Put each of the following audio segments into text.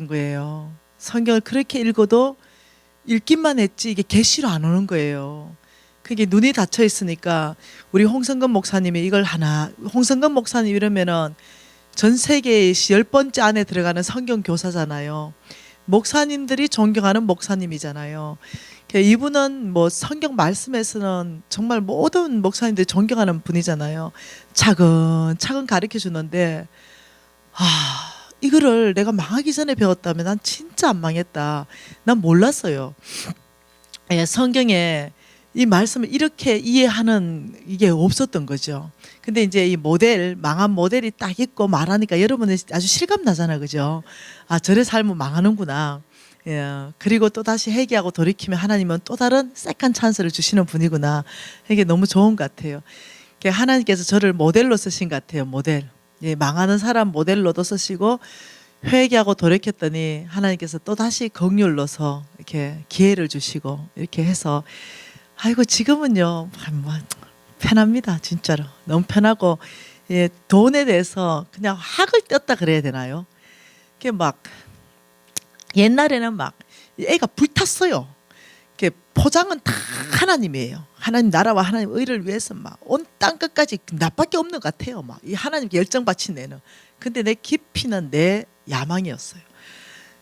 거예요. 성경을 그렇게 읽어도 읽기만 했지 이게 계시로 안 오는 거예요. 그게 눈이 닫혀 있으니까 우리 홍성근 목사님이 이걸 하나, 홍성근 목사님 이러면은 전 세계의 10번째 안에 들어가는 성경 교사잖아요. 목사님들이 존경하는 목사님이잖아요. 이분은 뭐 성경 말씀에서는 정말 모든 목사님들이 존경하는 분이잖아요. 차근차근 가르쳐 주는데, 이거를 내가 망하기 전에 배웠다면 난 진짜 안 망했다. 난 몰랐어요. 예, 성경에 이 말씀을 이렇게 이해하는 이게 없었던 거죠. 근데 이제 이 모델, 망한 모델이 딱 있고 말하니까 여러분은 아주 실감 나잖아, 그죠? 아, 저래 살면 망하는구나. 예, 그리고 또 다시 회개하고 돌이키면 하나님은 또 다른 세컨 찬스를 주시는 분이구나. 이게 너무 좋은 것 같아요. 하나님께서 저를 모델로 쓰신 것 같아요, 모델. 예, 망하는 사람 모델로도 쓰시고 회개하고 돌이켰더니 하나님께서 또 다시 긍휼로서 이렇게 기회를 주시고 이렇게 해서 아이고 지금은요 뭐 편합니다. 진짜로 너무 편하고, 예, 돈에 대해서 그냥 학을 떴다 그래야 되나요? 이게 막 옛날에는 막 애가 불탔어요. 이렇게 포장은 다 하나님이에요. 하나님 나라와 하나님 의를 위해서 막 온 땅 끝까지 나밖에 없는 것 같아요. 막 이 하나님 열정 바친 애는. 근데 내 깊이는 내 야망이었어요.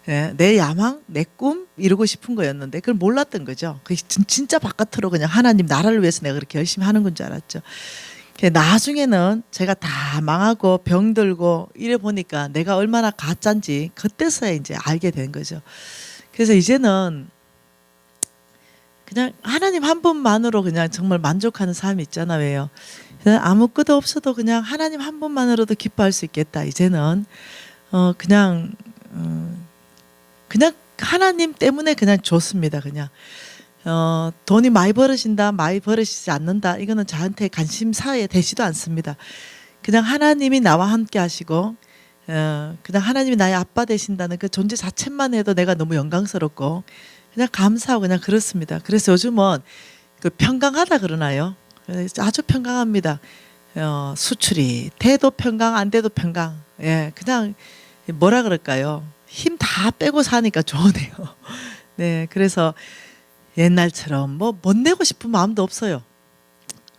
예, 내 야망, 내 꿈 이루고 싶은 거였는데 그걸 몰랐던 거죠. 그게 진짜 바깥으로 그냥 하나님 나라를 위해서 내가 그렇게 열심히 하는 건 줄 알았죠. 나중에는 제가 다 망하고 병들고 이래 보니까 내가 얼마나 가짜인지 그때서야 이제 알게 된 거죠. 그래서 이제는 그냥 하나님 한 분만으로 그냥 정말 만족하는 삶이 있잖아. 왜요? 아무것도 없어도 그냥 하나님 한 분만으로도 기뻐할 수 있겠다. 이제는 그냥 하나님 때문에 그냥 좋습니다. 그냥 돈이 많이 벌어진다, 많이 벌어지지 않는다. 이거는 저한테 관심사에 되지도 않습니다. 그냥 하나님이 나와 함께 하시고 그냥 하나님이 나의 아빠 되신다는 그 존재 자체만 해도 내가 너무 영광스럽고 그냥 감사하고 그냥 그렇습니다. 그래서 요즘은 그 평강하다 그러나요? 아주 평강합니다. 수출이 돼도 평강, 안 돼도 평강. 예, 그냥 뭐라 그럴까요? 힘 다 빼고 사니까 좋으네요. 네, 그래서 옛날처럼 뭐 못 내고 싶은 마음도 없어요.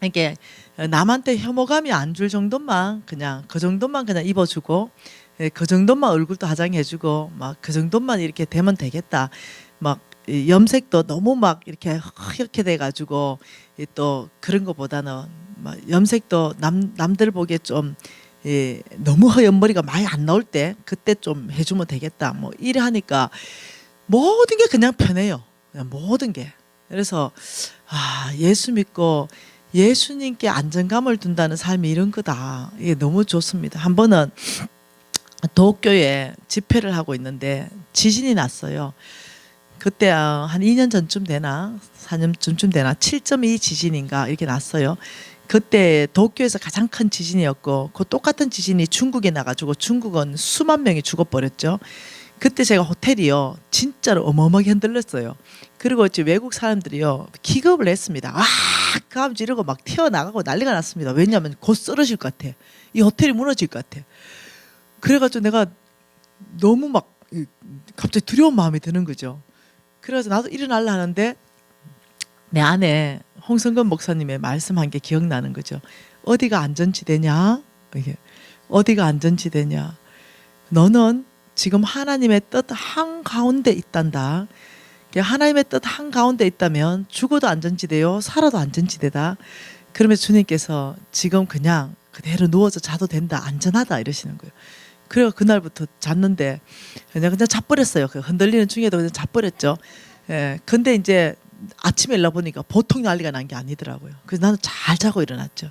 이게 남한테 혐오감이 안 줄 정도만 그냥 그 정도만 그냥 입어주고, 예, 그 정도만 얼굴도 화장해주고 막 그 정도만 이렇게 되면 되겠다. 막 염색도 너무 막 이렇게 허옇게 돼가지고 또 그런 것보다는 막 염색도 남들 보기에 좀, 예, 너무 허연 머리가 많이 안 나올 때 그때 좀 해주면 되겠다. 뭐 이래 하니까 모든 게 그냥 편해요. 그냥 모든 게. 그래서 예수 믿고 예수님께 안정감을 둔다는 삶이 이런 거다. 이게 너무 좋습니다. 한 번은 도쿄에 집회를 하고 있는데 지진이 났어요. 그때 한 2년 전쯤 되나 4년 전쯤 되나 7.2 지진인가 이렇게 났어요. 그때 도쿄에서 가장 큰 지진이었고 그 똑같은 지진이 중국에 나가지고 중국은 수만 명이 죽어버렸죠. 그때 제가 호텔이요 진짜로 어마어마하게 흔들렸어요. 그리고 이제 외국 사람들이요 기겁을 했습니다. 그 하면서 이러고 막 튀어나가고 난리가 났습니다. 왜냐하면 곧 쓰러질 것 같아. 이 호텔이 무너질 것 같아. 그래가지고 내가 너무 막 갑자기 두려운 마음이 드는 거죠. 그래서 나도 일어나려 하는데 내 안에 홍성근 목사님의 말씀한 게 기억나는 거죠. 어디가 안전지대냐? 이게 어디가 안전지대냐? 너는 지금 하나님의 뜻 한가운데 있단다. 하나님의 뜻 한가운데 있다면 죽어도 안전지대요, 살아도 안전지대다. 그러면서 주님께서 지금 그냥 그대로 누워서 자도 된다, 안전하다 이러시는 거예요. 그래서 그날부터 잤는데 그냥 자버렸어요. 그 흔들리는 중에도 그냥 자버렸죠. 예, 근데 이제 아침에 일어나보니까 보통 난리가 난 게 아니더라고요. 그래서 나는 잘 자고 일어났죠.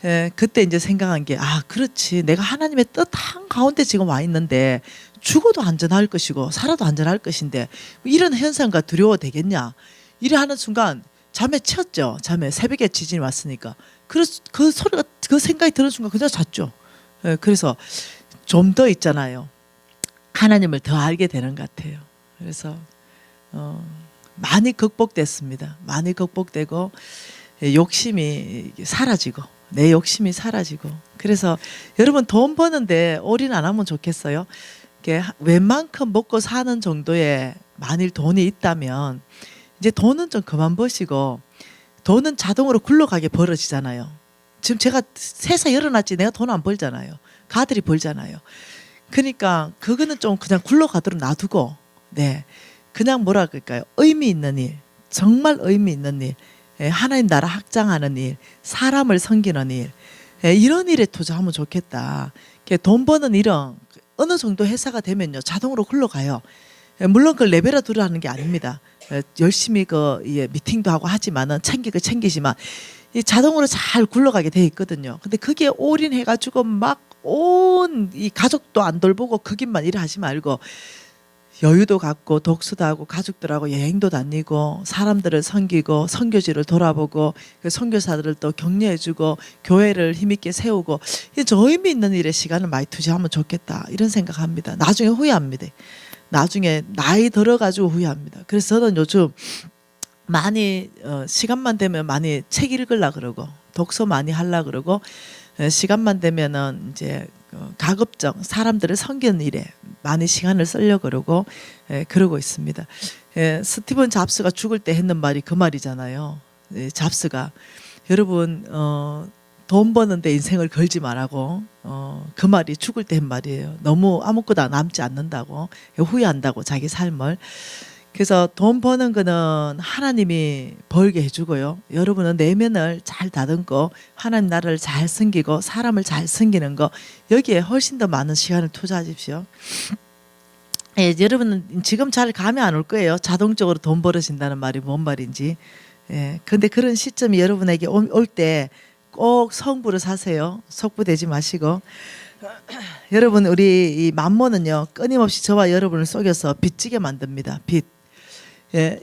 예, 그때 이제 생각한 게 그렇지, 내가 하나님의 뜻 한가운데 지금 와 있는데 죽어도 안전할 것이고 살아도 안전할 것인데 이런 현상과 두려워 되겠냐. 이래 하는 순간 잠에 치였죠. 잠에 새벽에 지진이 왔으니까. 그래서 그 소리가, 그 생각이 드는 순간 그냥 잤죠. 예, 그래서 좀 더 있잖아요. 하나님을 더 알게 되는 것 같아요. 그래서 많이 극복됐습니다. 많이 극복되고 욕심이 사라지고 내 욕심이 사라지고. 그래서 여러분 돈 버는데 올인 안 하면 좋겠어요. 웬만큼 먹고 사는 정도의 만일 돈이 있다면 이제 돈은 좀 그만 버시고 돈은 자동으로 굴러가게 벌어지잖아요. 지금 제가 세상 열어놨지 내가 돈 안 벌잖아요. 가들이 벌잖아요. 그러니까 그거는 좀 그냥 굴러가도록 놔두고 네 그냥 뭐라 그럴까요? 의미 있는 일, 정말 의미 있는 일, 하나님 나라 확장하는 일, 사람을 섬기는 일 이런 일에 투자하면 좋겠다. 돈 버는 일은 어느 정도 회사가 되면요 자동으로 굴러가요. 물론 그 레벨화 두라는 게 아닙니다. 열심히 미팅도 하고 하지만은 챙기지만 이 자동으로 잘 굴러가게 돼 있거든요. 근데 그게 올인해가지고 막 온 이 가족도 안 돌보고 그 길만 일하지 말고 여유도 갖고 독서도 하고 가족들하고 여행도 다니고 사람들을 섬기고 선교지를 돌아보고 그 선교사들을 또 격려해주고 교회를 힘있게 세우고 저 의미 있는 일에 시간을 많이 투자하면 좋겠다 이런 생각합니다. 나중에 후회합니다. 나중에 나이 들어가지고 후회합니다. 그래서 저는 요즘 많이 시간만 되면 많이 책 읽으려 그러고 독서 많이 하려 그러고 시간만 되면은 이제 가급적 사람들을 섬기는 일에 많이 시간을 쓰려 그러고 그러고 있습니다. 스티븐 잡스가 죽을 때 했는 말이 그 말이잖아요. 잡스가 여러분 돈 버는데 인생을 걸지 말라고 그 말이 죽을 때 한 말이에요. 너무 아무것도 남지 않는다고 후회한다고 자기 삶을. 그래서 돈 버는 거는 하나님이 벌게 해주고요. 여러분은 내면을 잘 다듬고 하나님 나라를 잘 섬기고 사람을 잘 섬기는 거 여기에 훨씬 더 많은 시간을 투자하십시오. 여러분은 지금 잘 감이 안 올 거예요. 자동적으로 돈 벌어진다는 말이 뭔 말인지. 근데 그런 시점이 여러분에게 올 때 꼭 성부를 사세요. 속부되지 마시고. 여러분 우리 이 만몬은요 끊임없이 저와 여러분을 속여서 빚지게 만듭니다. 빚.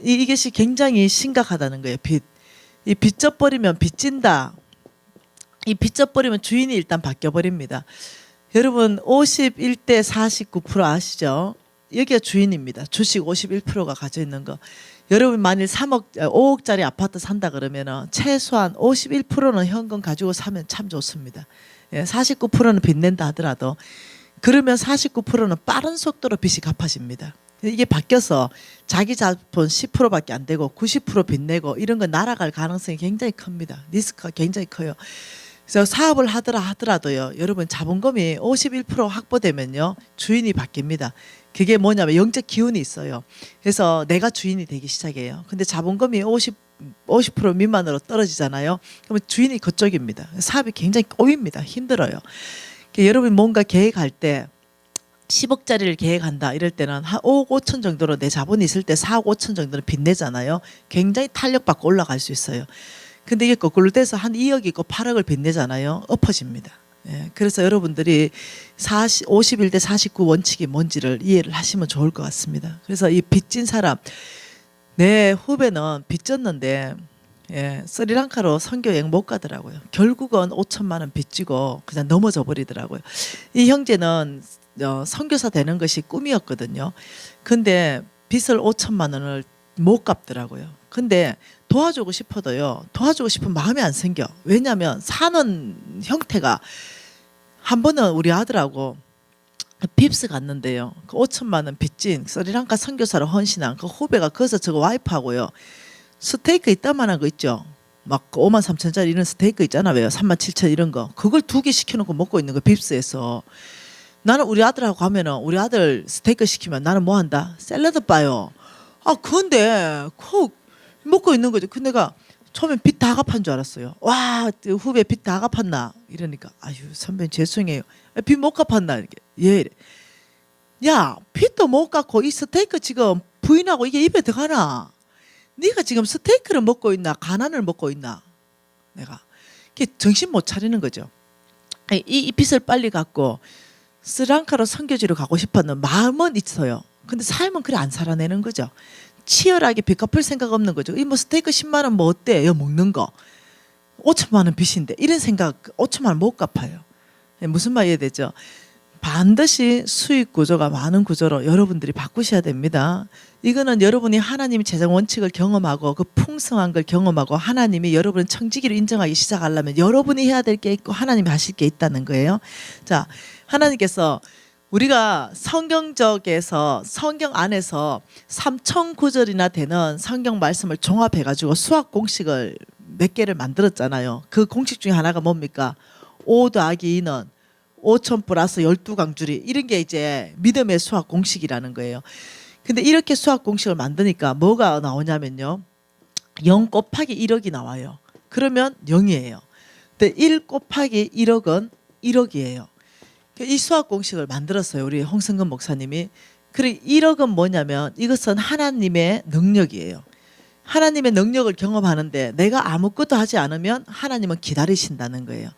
이것이 굉장히 심각하다는 거예요. 빚. 이 빚져버리면 빚진다. 이 빚져버리면 주인이 일단 바뀌어버립니다. 여러분 51대 49% 아시죠? 여기가 주인입니다. 주식 51%가 가져 있는 거. 여러분 만일 5억짜리 아파트 산다 그러면은 최소한 51%는 현금 가지고 사면 참 좋습니다. 49%는 빚낸다 하더라도 그러면 49%는 빠른 속도로 빚이 갚아집니다. 이게 바뀌어서 자기 자본 10%밖에 안 되고 90% 빚내고 이런 거 날아갈 가능성이 굉장히 큽니다. 리스크가 굉장히 커요. 그래서 사업을 하더라도요. 여러분 자본금이 51% 확보되면요. 주인이 바뀝니다. 그게 뭐냐면 영적 기운이 있어요. 그래서 내가 주인이 되기 시작해요. 근데 자본금이 50% 미만으로 떨어지잖아요. 그러면 주인이 그쪽입니다. 사업이 굉장히 꼬입니다. 힘들어요. 여러분 뭔가 계획할 때 10억짜리를 계획한다 이럴 때는 한 5억 5천 정도로 내 자본이 있을 때 4억 5천 정도는 빚내잖아요. 굉장히 탄력받고 올라갈 수 있어요. 근데 이게 거꾸로 돼서 한 2억 있고 8억을 빚내잖아요. 엎어집니다. 그래서 여러분들이 51대 49 원칙이 뭔지를 이해를 하시면 좋을 것 같습니다. 그래서 이 빚진 사람, 내 후배는 빚졌는데 스리랑카로 선교여행 못 가더라고요. 결국은 5천만 원 빚지고 그냥 넘어져 버리더라고요. 이 형제는 선교사 되는 것이 꿈이었거든요. 근데 빚을 5천만 원을 못 갚더라고요. 근데 도와주고 싶어도요. 도와주고 싶은 마음이 안 생겨. 왜냐하면 사는 형태가 한 번은 우리 아들하고 빕스 갔는데요. 그 5천만 원 빚진 스리랑카 선교사로 헌신한 그 후배가 거기서 저거 와이프하고요. 스테이크 이따만한 거 있죠. 막 5만 3천짜리 이런 스테이크 있잖아. 왜요? 3만 7천 이런 거. 그걸 2개 시켜놓고 먹고 있는 거 빕스에서. 나는 우리 아들하고 가면은 우리 아들 스테이크 시키면 나는 뭐 한다? 샐러드 봐요. 근데 콕 먹고 있는 거죠. 근데 내가 처음엔 빚 다 갚은 줄 알았어요. 와, 후배 빚 다 갚았나? 이러니까 아유 선배님 죄송해요. 빚 못 갚았나? 이렇게 예. 야, 빚도 못 갚고 이 스테이크 지금 부인하고 이게 입에 들어가나? 네가 지금 스테이크를 먹고 있나? 가난을 먹고 있나? 내가 이게 정신 못 차리는 거죠. 이 빚을 빨리 갚고 스리랑카로 선교지로 가고 싶었는 마음은 있어요. 근데 삶은 그래 안 살아내는 거죠. 치열하게 빚 갚을 생각 없는 거죠. 이 뭐 스테이크 10만 원 뭐 어때? 요 먹는 거 5천만 원 빚인데 이런 생각 5천만 원 못 갚아요. 무슨 말 이해되죠? 반드시 수익 구조가 많은 구조로 여러분들이 바꾸셔야 됩니다. 이거는 여러분이 하나님의 재정 원칙을 경험하고 그 풍성한 걸 경험하고 하나님이 여러분을 청지기로 인정하기 시작하려면 여러분이 해야 될 게 있고 하나님이 하실 게 있다는 거예요. 자, 하나님께서 우리가 성경적에서 성경 안에서 3천 구절이나 되는 성경 말씀을 종합해 가지고 수학 공식을 몇 개를 만들었잖아요. 그 공식 중에 하나가 뭡니까? 5 더하기 2는 5천 플러스 12강줄이, 이런 게 이제 믿음의 수학 공식이라는 거예요. 근데 이렇게 수학 공식을 만드니까 뭐가 나오냐면요, 0 곱하기 1억이 나와요. 그러면 0이에요. 근데 1 곱하기 1억은 1억이에요. 이 수학 공식을 만들었어요, 우리 홍승근 목사님이. 그리고 1억은 뭐냐면 이것은 하나님의 능력이에요. 하나님의 능력을 경험하는데 내가 아무것도 하지 않으면 하나님은 기다리신다는 거예요.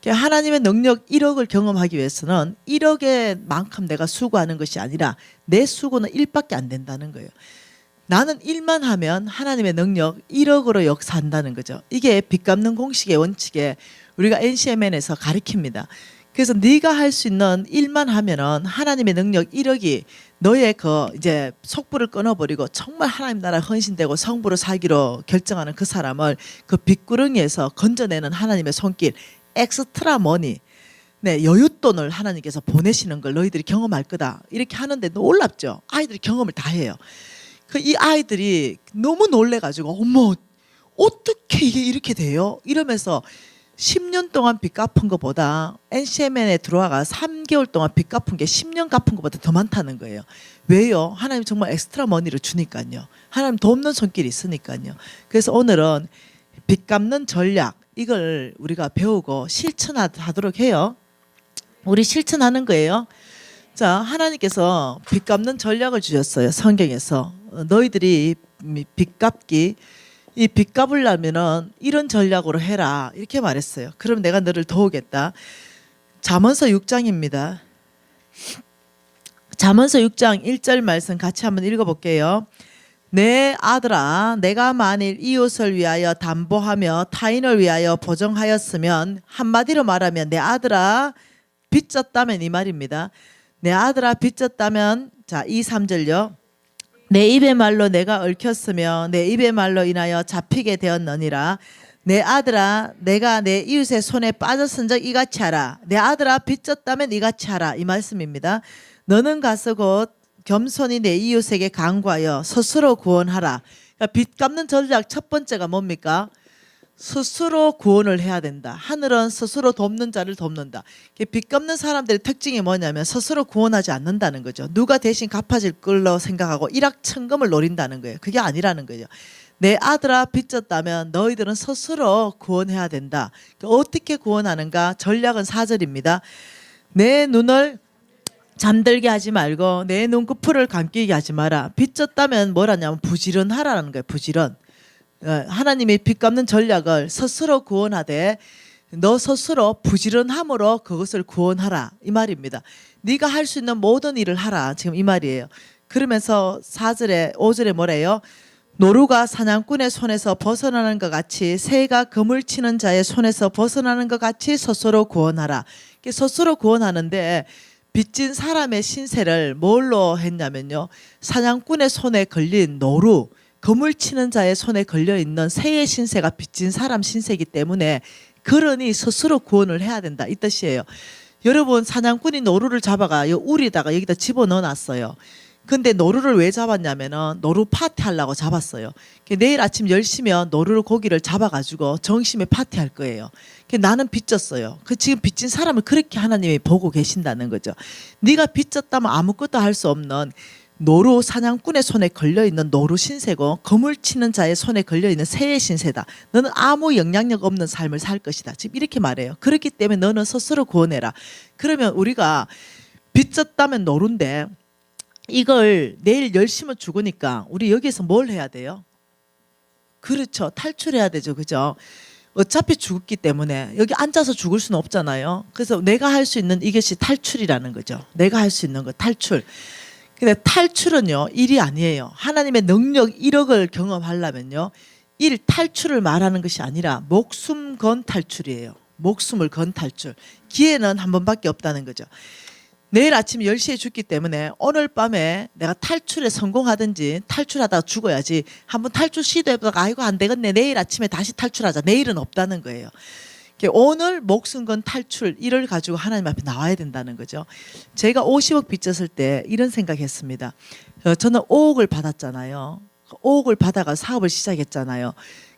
하나님의 능력 1억을 경험하기 위해서는 1억의 만큼 내가 수고하는 것이 아니라 내 수고는 1밖에 안 된다는 거예요. 나는 1만 하면 하나님의 능력 1억으로 역사한다는 거죠. 이게 빚 갚는 공식의 원칙에 우리가 NCMN에서 가르칩니다. 그래서 네가 할 수 있는 일만 하면은 하나님의 능력 1억이 너의 그 이제 속부를 끊어버리고 정말 하나님 나라 헌신되고 성부로 살기로 결정하는 그 사람을 그 빚구렁이에서 건져내는 하나님의 손길, 엑스트라 머니, 네, 여윳돈을 하나님께서 보내시는 걸 너희들이 경험할 거다. 이렇게 하는데 놀랍죠. 아이들이 경험을 다 해요. 이 아이들이 너무 놀래가지고 어머 어떻게 이게 이렇게 돼요? 이러면서 10년 동안 빚 갚은 것보다 NCMN에 들어와가 3개월 동안 빚 갚은 게 10년 갚은 것보다 더 많다는 거예요. 왜요? 하나님 정말 엑스트라 머니를 주니까요. 하나님 돕는 손길이 있으니까요. 그래서 오늘은 빚 갚는 전략, 이걸 우리가 배우고 실천하도록 해요. 우리 실천하는 거예요. 자, 하나님께서 빚 갚는 전략을 주셨어요. 성경에서. 너희들이 빚 갚기, 이 빚 갚으려면은 이런 전략으로 해라, 이렇게 말했어요. 그럼 내가 너를 도우겠다. 잠언서 6장입니다. 잠언서 6장 1절 말씀 같이 한번 읽어볼게요. 내 아들아, 내가 만일 이웃을 위하여 담보하며 타인을 위하여 보정하였으면, 한마디로 말하면 내 아들아 빚졌다면, 이 말입니다. 내 아들아 빚졌다면, 자 2, 3절요. 내 입의 말로 내가 얽혔으며 내 입의 말로 인하여 잡히게 되었느니라. 내 아들아, 내가 내 이웃의 손에 빠졌은즉 이같이 하라. 내 아들아 빚졌다면 이같이 하라, 이 말씀입니다. 너는 가서 곧 겸손히 내 이웃에게 간구하여 스스로 구원하라. 그러니까 빚 갚는 전략 첫 번째가 뭡니까? 스스로 구원을 해야 된다. 하늘은 스스로 돕는 자를 돕는다. 빚 갚는 사람들의 특징이 뭐냐면 스스로 구원하지 않는다는 거죠. 누가 대신 갚아줄 걸로 생각하고 일확천금을 노린다는 거예요. 그게 아니라는 거죠. 내 아들아 빚졌다면 너희들은 스스로 구원해야 된다. 어떻게 구원하는가? 전략은 4절입니다. 내 눈을 잠들게 하지 말고 내 눈꺼풀을 감기게 하지 마라. 빚졌다면 뭐라냐면 부지런하라는 거예요. 부지런. 하나님이 빚 갚는 전략을 스스로 구원하되 너 스스로 부지런함으로 그것을 구원하라, 이 말입니다. 네가 할 수 있는 모든 일을 하라, 지금 이 말이에요. 그러면서 4절에 5절에 뭐래요? 노루가 사냥꾼의 손에서 벗어나는 것 같이 새가 그물 치는 자의 손에서 벗어나는 것 같이 스스로 구원하라. 스스로 구원하는데 빚진 사람의 신세를 뭘로 했냐면요, 사냥꾼의 손에 걸린 노루, 그물 치는 자의 손에 걸려있는 새의 신세가 빚진 사람 신세이기 때문에 그러니 스스로 구원을 해야 된다, 이 뜻이에요. 여러분, 사냥꾼이 노루를 잡아가 우리다가 여기다 집어넣어 놨어요. 근데 노루를 왜 잡았냐면은 노루 파티 하려고 잡았어요. 내일 아침 10시면 노루 고기를 잡아가지고 정심에 파티할 거예요. 나는 빚졌어요. 지금 빚진 사람을 그렇게 하나님이 보고 계신다는 거죠. 네가 빚졌다면 아무것도 할 수 없는 노루, 사냥꾼의 손에 걸려있는 노루 신세고 그물 치는 자의 손에 걸려있는 새의 신세다. 너는 아무 영향력 없는 삶을 살 것이다. 지금 이렇게 말해요. 그렇기 때문에 너는 스스로 구원해라. 그러면 우리가 빚졌다면 노루인데 이걸 내일 10시면 죽으니까 우리 여기서 뭘 해야 돼요? 그렇죠. 탈출해야 되죠. 그죠? 어차피 죽었기 때문에 여기 앉아서 죽을 수는 없잖아요. 그래서 내가 할 수 있는 이것이 탈출이라는 거죠. 내가 할 수 있는 거, 탈출. 근데 탈출은요, 일이 아니에요. 하나님의 능력 1억을 경험하려면요, 탈출을 말하는 것이 아니라 목숨 건 탈출이에요. 목숨을 건 탈출. 기회는 한 번밖에 없다는 거죠. 내일 아침 10시에 죽기 때문에 오늘 밤에 내가 탈출에 성공하든지 탈출하다가 죽어야지, 한번 탈출 시도해보다가 아이고 안 되겠네, 내일 아침에 다시 탈출하자, 내일은 없다는 거예요. 오늘 목숨 건 탈출 이를 가지고 하나님 앞에 나와야 된다는 거죠. 제가 50억 빚졌을 때 이런 생각했습니다. 저는 5억을 받았잖아요. 5억을 받아가 사업을 시작했잖아요.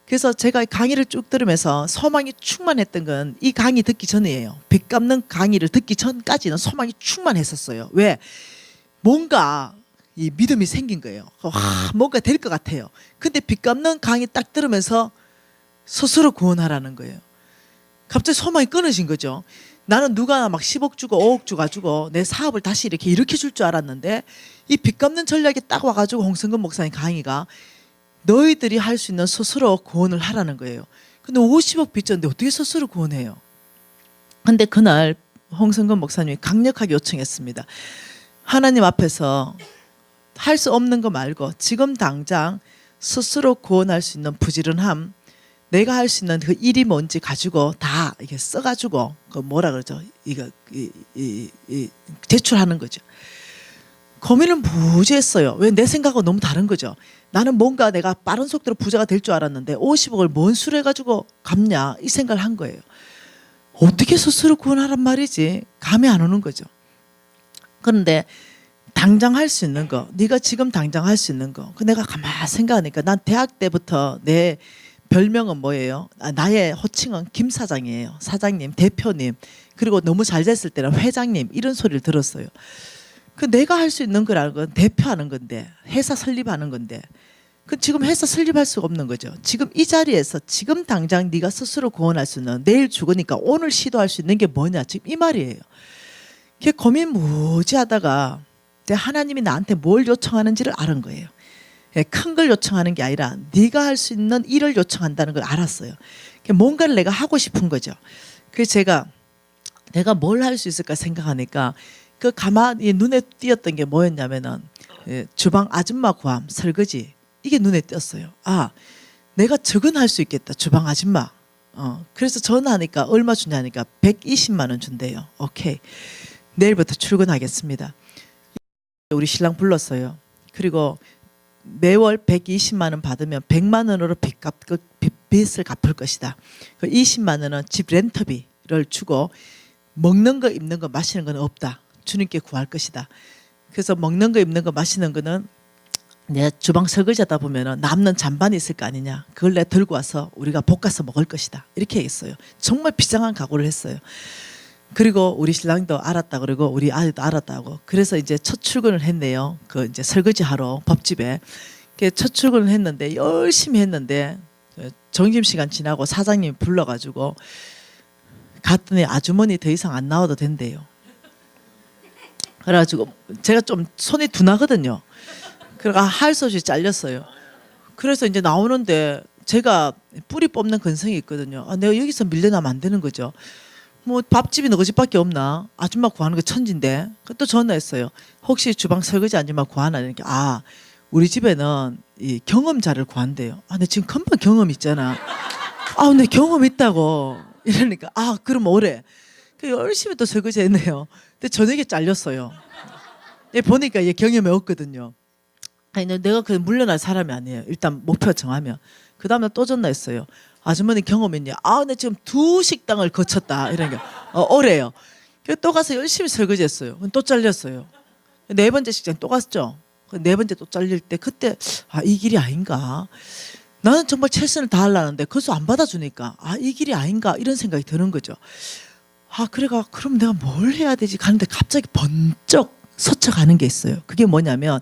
그래서 제가 강의를 쭉 들으면서 소망이 충만했던 건 이 강의 듣기 전이에요. 빚 갚는 강의를 듣기 전까지는 소망이 충만했었어요. 왜? 뭔가 이 믿음이 생긴 거예요. 와, 뭔가 될 것 같아요. 근데 빚 갚는 강의 딱 들으면서 스스로 구원하라는 거예요. 갑자기 소망이 끊어진 거죠. 나는 누가 막 10억 주고 5억 주 가지고 내 사업을 다시 이렇게 일으켜 줄 줄 알았는데 이 빚 갚는 전략이 딱 와가지고 홍성근 목사님 강의가 너희들이 할 수 있는 스스로 구원을 하라는 거예요. 근데 50억 빚졌는데 어떻게 스스로 구원해요? 근데 그날 홍성근 목사님이 강력하게 요청했습니다. 하나님 앞에서 할 수 없는 거 말고 지금 당장 스스로 구원할 수 있는 부지런함, 내가 할 수 있는 그 일이 뭔지 가지고 다 이렇게 써가지고 그 뭐라 그러죠? 이거 제출하는 거죠. 고민을 무지 했어요. 왜? 내 생각하고 너무 다른 거죠. 나는 뭔가 내가 빠른 속도로 부자가 될 줄 알았는데 50억을 뭔 수로 해가지고 갚냐 이 생각을 한 거예요. 어떻게 스스로 구원하란 말이지? 감이 안 오는 거죠. 그런데 당장 할 수 있는 거, 네가 지금 당장 할 수 있는 거, 내가 가만히 생각하니까 난 대학 때부터 내 별명은 뭐예요? 나의 호칭은 김 사장이에요. 사장님, 대표님, 그리고 너무 잘 됐을 때는 회장님 이런 소리를 들었어요. 그 내가 할 수 있는 거라는 건 대표하는 건데, 회사 설립하는 건데, 그 지금 회사 설립할 수가 없는 거죠. 지금 이 자리에서 지금 당장 네가 스스로 구원할 수 있는, 내일 죽으니까 오늘 시도할 수 있는 게 뭐냐, 지금 이 말이에요. 그게 고민 무지하다가 하나님이 나한테 뭘 요청하는지를 알은 거예요. 큰 걸 요청하는 게 아니라 네가 할 수 있는 일을 요청한다는 걸 알았어요. 뭔가를 내가 하고 싶은 거죠. 그래서 내가 뭘 할 수 있을까 생각하니까 그 가만히 눈에 띄었던 게 뭐였냐면은 주방 아줌마 구함, 설거지, 이게 눈에 띄었어요. 아, 내가 저건 할 수 있겠다. 주방 아줌마. 그래서 전화하니까 얼마 주냐니까 120만 원 준대요. 오케이. 내일부터 출근하겠습니다. 우리 신랑 불렀어요. 그리고 매월 120만 원 받으면 100만 원으로 빚을 갚을 것이다. 20만 원은 집 렌터비를 주고 먹는 거, 입는 거, 마시는 건 없다. 주님께 구할 것이다. 그래서 먹는 거, 입는 거, 마시는 거는 내 주방 설거지하다 보면 남는 잔반이 있을 거 아니냐. 그걸 내가 들고 와서 우리가 볶아서 먹을 것이다. 이렇게 했어요. 정말 비장한 각오를 했어요. 그리고 우리 신랑도 알았다 그러고 우리 아이도 알았다고. 그래서 이제 첫 출근을 했네요. 그 이제 설거지 하러 법집에. 첫 출근을 했는데 열심히 했는데 점심시간 지나고 사장님이 불러가지고 갔더니 아주머니 더 이상 안 나와도 된대요. 그래가지고 제가 좀 손이 둔하거든요. 그러니까 할 수 없이 잘렸어요. 그래서 이제 나오는데 제가 뿌리 뽑는 근성이 있거든요. 내가 여기서 밀려나면 안 되는 거죠. 뭐 밥집이 너그 집밖에 없나? 아줌마 구하는 게 천진데. 또 전화했어요. 혹시 주방 설거지 아줌마 구하나? 이렇게. 우리 집에는 이 경험자를 구한대요. 내 지금 금방 경험 있잖아. 근데 경험 있다고. 이러니까 그럼 오래. 열심히 또 설거지 했네요. 근데 저녁에 잘렸어요. 보니까 얘 경험이 없거든요. 내가 그 물러날 사람이 아니에요. 일단 목표 정하면. 그 다음에 또 전화했어요. 아주머니 경험 있냐? 나 지금 2식당을 거쳤다. 이러니까 오래요. 또 가서 열심히 설거지했어요. 또 잘렸어요. 4번째 식당 또 갔죠. 4번째 또 잘릴 때 그때 이 길이 아닌가? 나는 정말 최선을 다하려는데 그것도 안 받아주니까 이 길이 아닌가? 이런 생각이 드는 거죠. 그럼 내가 뭘 해야 되지? 가는데 갑자기 번쩍 스쳐가는 게 있어요. 그게 뭐냐면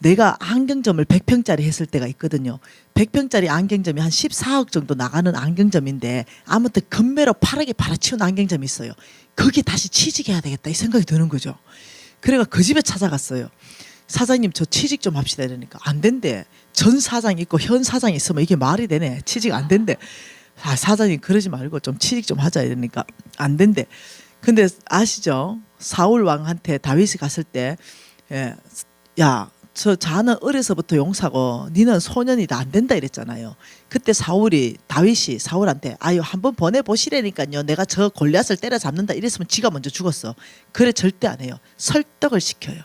내가 안경점을 100평짜리 했을 때가 있거든요. 100평짜리 안경점이 한 14억 정도 나가는 안경점인데 아무튼 금매로 파랗게 팔아치운 안경점이 있어요. 거기 다시 취직해야 되겠다 이 생각이 드는 거죠. 그래가 그 집에 찾아갔어요. 사장님 저 취직 좀 합시다 이러니까 안 된대. 전 사장 있고 현 사장 있으면 이게 말이 되네. 취직 안 된대. 사장님 그러지 말고 좀 취직 좀 하자 이러니까 안 된대. 근데 아시죠? 사울 왕한테 다윗이 갔을 때 야 자는 어려서부터 용사고 니는 소년이다 안 된다 이랬잖아요. 그때 다윗이 사울한테 한번 보내보시라니까요. 내가 저 골리앗을 때려잡는다 이랬으면 지가 먼저 죽었어. 그래 절대 안 해요. 설득을 시켜요.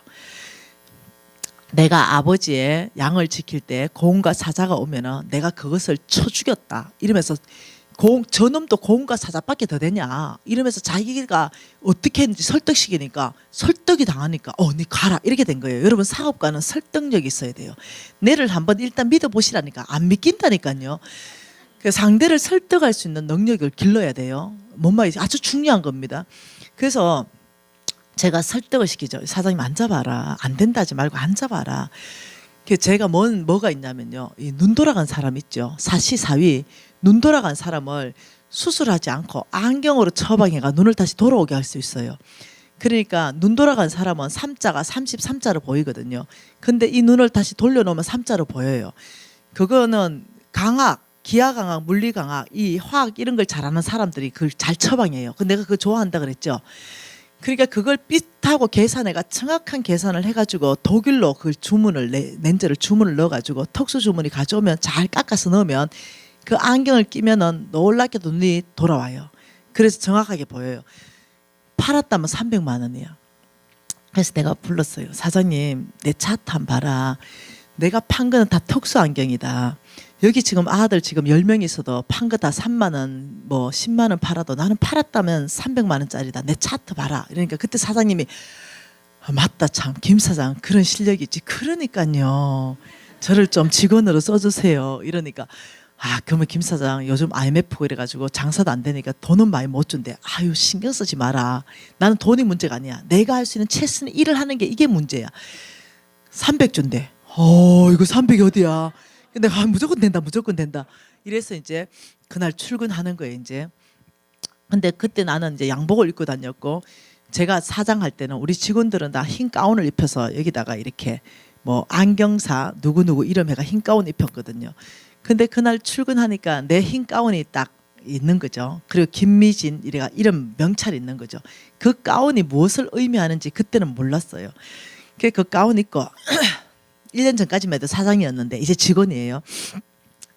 내가 아버지의 양을 지킬 때 고운과 사자가 오면은 내가 그것을 쳐 죽였다 이러면서 저놈도 고음과 사자밖에 더 되냐 이러면서 자기가 어떻게 했는지 설득시키니까 설득이 당하니까 네 가라 이렇게 된 거예요. 여러분 사업가는 설득력이 있어야 돼요. 내를 한번 일단 믿어보시라니까 안 믿긴다니까요. 그 상대를 설득할 수 있는 능력을 길러야 돼요. 뭔 말이지? 아주 중요한 겁니다. 그래서 제가 설득을 시키죠. 사장님 앉아봐라. 안 된다 하지 말고 앉아봐라. 제가 뭐가 있냐면요. 이 눈 돌아간 사람 있죠. 사시사위. 눈 돌아간 사람을 수술하지 않고 안경으로 처방해가 눈을 다시 돌아오게 할 수 있어요. 그러니까 눈 돌아간 사람은 3자가 33자로 보이거든요. 근데 이 눈을 다시 돌려놓으면 3자로 보여요. 그거는 강학, 기하강학, 물리강학, 이 화학 이런 걸 잘하는 사람들이 그걸 잘 처방해요. 근데 내가 그거 좋아한다 그랬죠. 그러니까 그걸 삐하고 계산해가 정확한 계산을 해가지고 독일로 그 렌즈를 주문을 넣어가지고 특수 주문이 가져오면 잘 깎아서 넣으면 그 안경을 끼면은 놀랍게도 눈이 돌아와요. 그래서 정확하게 보여요. 팔았다면 300만 원이야. 그래서 내가 불렀어요. 사장님 내 차트 한번 봐라. 내가 판 거는 다 특수 안경이다. 여기 지금 아들 지금 10명 있어도 판 거 다 3만 원, 뭐 10만 원 팔아도 나는 팔았다면 300만 원짜리다. 내 차트 봐라. 이러니까 그때 사장님이 맞다 참 김 사장 그런 실력이 있지. 그러니까요. 저를 좀 직원으로 써주세요. 이러니까 그러면 김 사장 요즘 IMF 이래가지고 장사도 안 되니까 돈은 많이 못 준대. 아유 신경 쓰지 마라. 나는 돈이 문제가 아니야. 내가 할 수 있는 최선의 일을 하는 게 이게 문제야. 300 준대. 이거 300이 어디야. 근데 무조건 된다. 이래서 이제 그날 출근하는 거예요, 이제. 근데 그때 나는 이제 양복을 입고 다녔고 제가 사장할 때는 우리 직원들은 다 흰 가운을 입혀서 여기다가 이렇게 뭐 안경사 누구누구 이름 해가 흰 가운 입혔거든요. 근데 그날 출근하니까 내 흰 가운이 딱 있는 거죠. 그리고 김미진 이래가 이름 명찰이 있는 거죠. 그 가운이 무엇을 의미하는지 그때는 몰랐어요. 그 가운 입고 1년 전까지만 해도 사장이었는데 이제 직원이에요.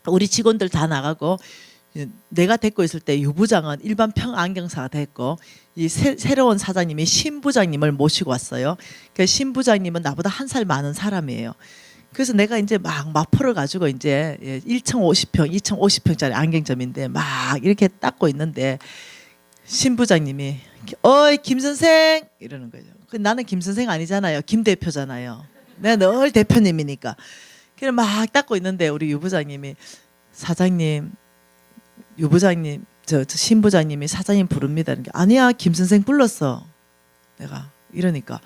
우리 직원들 다 나가고 내가 데리고 있을 때 유부장은 일반 평안경사가 됐고 이 새로운 사장님이 신부장님을 모시고 왔어요. 그 신부장님은 나보다 한 살 많은 사람이에요. 그래서 내가 이제 막 마포를 가지고 이제 1,050평, 2,050평짜리 안경점인데 막 이렇게 닦고 있는데 신부장님이 어이 김 선생 이러는 거죠. 나는 김 선생 아니잖아요. 김 대표잖아요. 내가 늘 대표님이니까. 그래 막 닦고 있는데 우리 유부장님이 사장님, 유부장님, 저 신부장님이 사장님 부릅니다. 이러니까 아니야 김 선생 불렀어. 내가 이러니까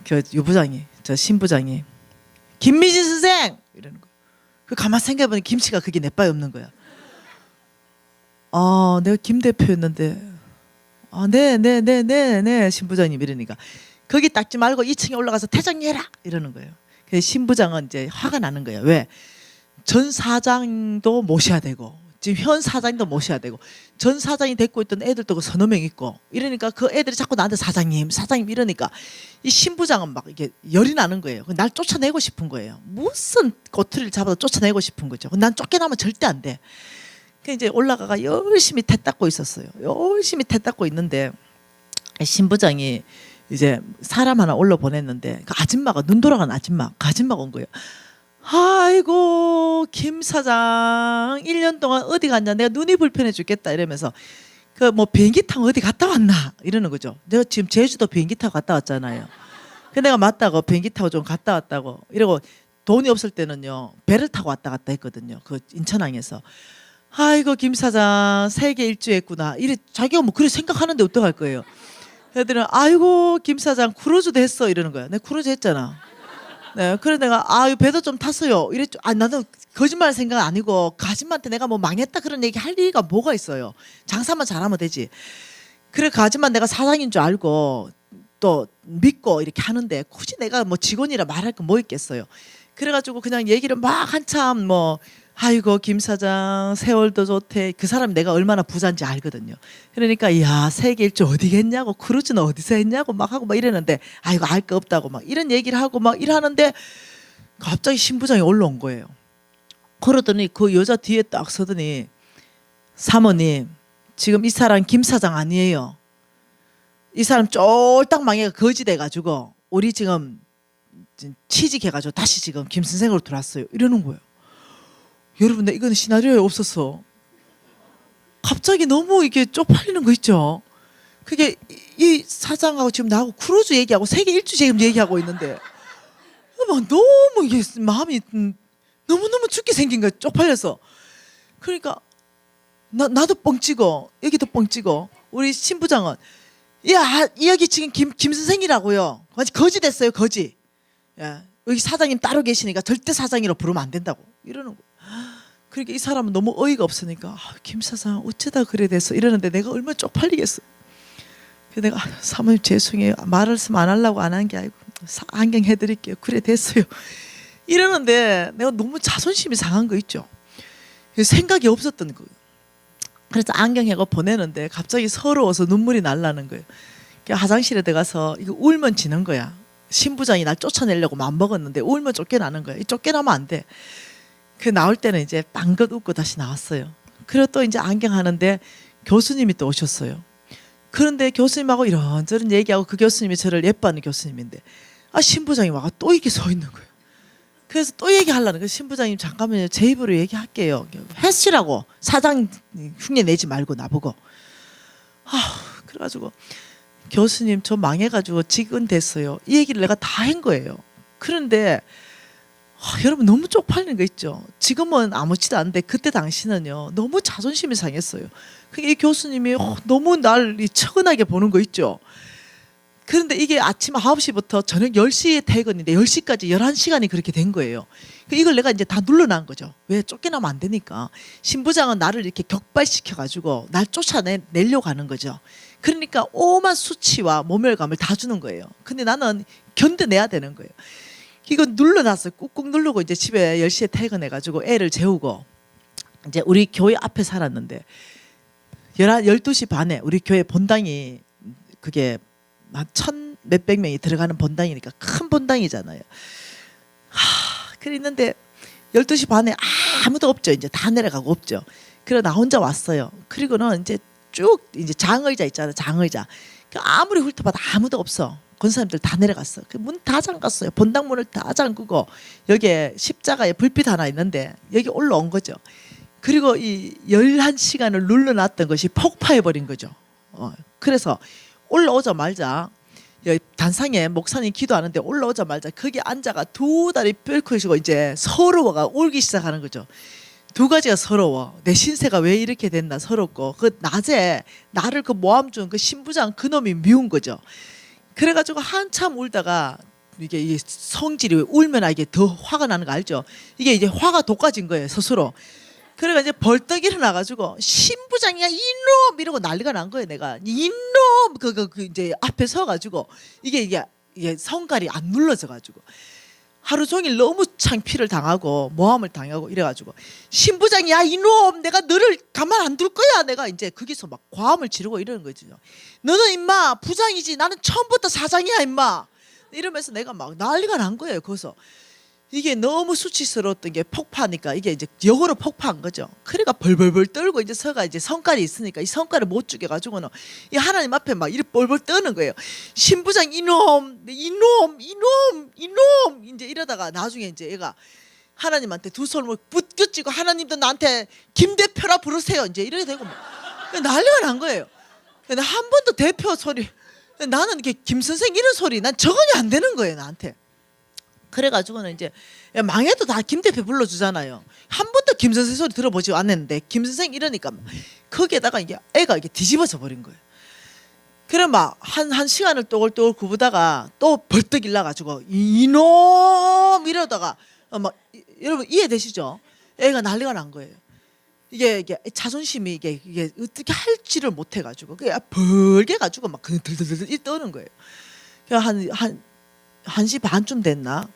그 유부장이 저 신부장이 김미진 선생 이러는 거야. 그 가만 생각해보니 김치가 그게 내빠에 없는 거야. 내가 김 대표였는데 네 신부장님 이러니까 거기 닦지 말고 2층에 올라가서 퇴장해라 이러는 거예요. 그래서 신부장은 이제 화가 나는 거예요. 왜? 전 사장도 모셔야 되고 지금 현 사장도 모셔야 되고 전 사장이 데리고 있던 애들도 서너 명 있고 이러니까 그 애들이 자꾸 나한테 사장님 이러니까 이 신부장은 막 이게 열이 나는 거예요. 날 쫓아내고 싶은 거예요. 무슨 꼬투리를 잡아도 쫓아내고 싶은 거죠. 난 쫓겨나면 절대 안 돼. 그 이제 올라가가 열심히 태 닦고 있었어요. 열심히 태 닦고 있는데 신부장이 이제 사람 하나 올라 보냈는데 그 아줌마가 눈 돌아간 그 아줌마가 온 거예요. 아이고 김 사장 1년 동안 어디 갔냐 내가 눈이 불편해 죽겠다 이러면서 그 뭐 비행기 타고 어디 갔다 왔나 이러는 거죠. 내가 지금 제주도 비행기 타고 갔다 왔잖아요. 그 내가 맞다고 비행기 타고 좀 갔다 왔다고 이러고 돈이 없을 때는요 배를 타고 왔다 갔다 했거든요. 그 인천항에서. 아이고 김 사장 세계 일주했구나 이래 자기가 뭐 그래 생각하는데 어떡할 거예요. 애들은 아이고 김 사장 크루즈도 했어 이러는 거야. 내가 크루즈 했잖아. 네, 그래 내가 배도 좀 탔어요. 이랬죠. 나는 거짓말 생각 아니고 가지마한테 내가 뭐 망했다 그런 얘기 할 리가 뭐가 있어요. 장사만 잘하면 되지. 그래 가지마 내가 사장인 줄 알고 또 믿고 이렇게 하는데 굳이 내가 뭐 직원이라 말할 거 뭐 있겠어요. 그래가지고 그냥 얘기를 막 한참 뭐 아이고 김 사장 세월도 좋대. 그 사람이 내가 얼마나 부자인지 알거든요. 그러니까 야 세계 일주 어디겠냐고 크루즈는 어디서 했냐고 막 하고 막 이랬는데 아이고 알 거 없다고 막 이런 얘기를 하고 막 이러는데 갑자기 신부장이 올라온 거예요. 그러더니 그 여자 뒤에 딱 서더니 사모님 지금 이 사람 김 사장 아니에요. 이 사람 쫄딱 망해가 거지 돼가지고 우리 지금 취직해가지고 다시 지금 김 선생으로 들어왔어요. 이러는 거예요. 여러분 이거는 시나리오에 없었어. 갑자기 너무 이게 쪽팔리는 거 있죠. 그게 이 사장하고 지금 나하고 크루즈 얘기하고 세계 일주 지금 얘기하고 있는데 막 너무 이게 마음이 너무너무 춥게 생긴 거야. 쪽팔려서. 그러니까 나도 뻥치고 여기도 뻥치고 우리 신부장은 야 여기 지금 김 선생이라고요. 거지 됐어요 거지. 야, 여기 사장님 따로 계시니까 절대 사장이라고 부르면 안 된다고 이러는 거. 그러니까 이 사람은 너무 어이가 없으니까 김 사장 어쩌다 그래 됐어 이러는데 내가 얼마나 쪽팔리겠어. 그래서 내가 사모님 죄송해요. 말씀 안 하려고 안 한 게 아니고 안경 해드릴게요. 그래 됐어요. 이러는데 내가 너무 자존심이 상한 거 있죠. 생각이 없었던 거예요. 그래서 안경 해고 보내는데 갑자기 서러워서 눈물이 날라는 거예요. 화장실에 들어가서 이거 울면 지는 거야. 신부장이 날 쫓아내려고 마음먹었는데 울면 쫓겨나는 거야. 쫓겨나면 안 돼. 그 나올 때는 이제 빵긋 웃고 다시 나왔어요. 그리고 또 이제 안경 하는데 교수님이 또 오셨어요. 그런데 교수님하고 이런저런 얘기하고 그 교수님이 저를 예뻐하는 교수님인데 신부장이 와가 또 이렇게 서 있는 거예요. 그래서 또 얘기하려는 거예요. 신부장님 잠깐만요. 제 입으로 얘기할게요. 했시라고 사장 흉내 내지 말고 나보고. 그래가지고 교수님 저 망해가지고 지금 됐어요. 이 얘기를 내가 다 한 거예요. 그런데 여러분 너무 쪽팔리는 거 있죠. 지금은 아무렇지도 않은데 그때 당시는요. 너무 자존심이 상했어요. 이 교수님이 너무 날 처근하게 보는 거 있죠. 그런데 이게 아침 9시부터 저녁 10시에 퇴근인데 10시까지 11시간이 그렇게 된 거예요. 이걸 내가 이제 다 눌러놓은 거죠. 왜 쫓겨나면 안 되니까. 신부장은 나를 이렇게 격발시켜가지고 날 쫓아내려고 하는 거죠. 그러니까 오만 수치와 모멸감을 다 주는 거예요. 근데 나는 견뎌내야 되는 거예요. 이거 눌러놨어요. 꾹꾹 누르고 이제 집에 10시에 퇴근해가지고 애를 재우고 이제 우리 교회 앞에 살았는데 12시 반에 우리 교회 본당이 그게 한 1,000몇백 명이 들어가는 본당이니까 큰 본당이잖아요. 그랬는데 12시 반에 아무도 없죠. 이제 다 내려가고 없죠. 그래서 나 혼자 왔어요. 그리고는 이제 쭉 이제 장의자 있잖아요. 장의자. 아무리 훑어봐도 아무도 없어. 권사님들 다 내려갔어. 그 문 다 잠갔어요. 본당 문을 다 잠그고 여기에 십자가에 불빛 하나 있는데 여기 올라온 거죠. 그리고 이 11시간을 눌러놨던 것이 폭파해버린 거죠. 그래서 올라오자마자 단상에 목사님 기도하는데 올라오자마자 거기 앉아가 두 다리 펼쳐지고 이제 서러워가 울기 시작하는 거죠. 두 가지가 서러워. 내 신세가 왜 이렇게 됐나 서럽고 그 낮에 나를 그 모함 준 그 신부장 그놈이 미운 거죠. 그래가지고 한참 울다가 이게 성질이 울면 이게 더 화가 나는 거 알죠? 이게 이제 화가 돋아진 거예요 스스로. 그래가 이제 벌떡 일어나가지고 신부장이야 이놈 이러고 난리가 난 거예요. 내가 이놈 그 이제 앞에 서가지고 이게 성깔이 안 눌러져가지고 하루 종일 너무 창피를 당하고 모함을 당하고 이래가지고 신부장이야 이놈 내가 너를 가만 안 둘 거야. 내가 이제 거기서 막 과음을 지르고 이러는 거죠. 너는 임마 부장이지 나는 처음부터 사장이야 임마 이러면서 내가 막 난리가 난 거예요. 거기서 이게 너무 수치스러웠던 게 폭파하니까 이게 이제 역으로 폭파한 거죠. 그러니까 벌벌벌 떨고 이제 서가 이제 성깔이 있으니까 이 성깔을 못 주게 가지고는 이 하나님 앞에 막 이렇게 벌벌 떠는 거예요. 신부장 이놈 이제 이러다가 나중에 이제 얘가 하나님한테 두 손을 붙잡고 하나님도 나한테 김 대표라 부르세요. 이제 이렇게 되고 난리가 난 거예요. 근데 한 번도 대표 소리 나는 이렇게 김 선생 이런 소리 난 적응이 안 되는 거예요 나한테. 그래가지고는 이제 망해도 다 김 대표 불러주잖아요. 한 번도 김 선생 소리 들어보지 않았는데 김 선생 이러니까 거기에다가 이게 애가 이게 뒤집어져 버린 거예요. 그래 막 한 시간을 또골또골 구부다가 또 벌떡 일나가지고 이놈 이러다가 막 여러분 이해되시죠? 애가 난리가 난 거예요. 이게 자존심이 이게 어떻게 할지를 못해가지고 그게 벌게 가지고 막 들들들 떠는 거예요. 한 1시 반쯤 됐나?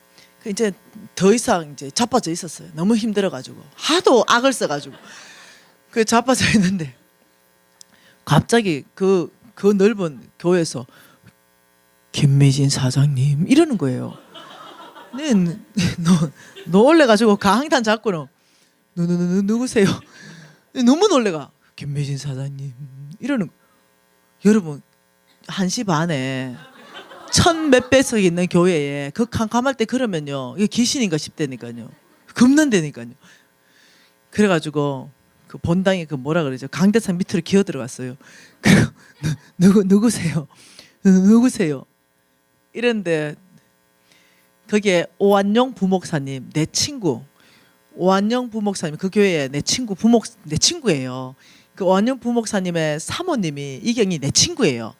이제 더 이상 이제 자빠져 있었어요. 너무 힘들어가지고 하도 악을 써가지고 그 자빠져 있는데 갑자기 그 넓은 교회에서 김미진 사장님 이러는 거예요. 네, 너 놀래가지고 강탄 잡고는 너 누구세요? 너무 놀래가 김미진 사장님 이러는 거. 여러분 1시 반에 1,000몇 배석 있는 교회에 그 캄캄할 때 그러면요 이게 귀신인가 싶다니까요. 겁난다니까요. 그래가지고 그 본당에 그 뭐라 그러죠? 강대상 밑으로 기어 들어갔어요. 그리고 누구세요? 누구세요? 이런데 거기에 오한용 부목사님, 내 친구. 오한용 부목사님, 그 교회에 내 친구예요. 그 오한용 부목사님의 사모님이 이경이 내 친구예요.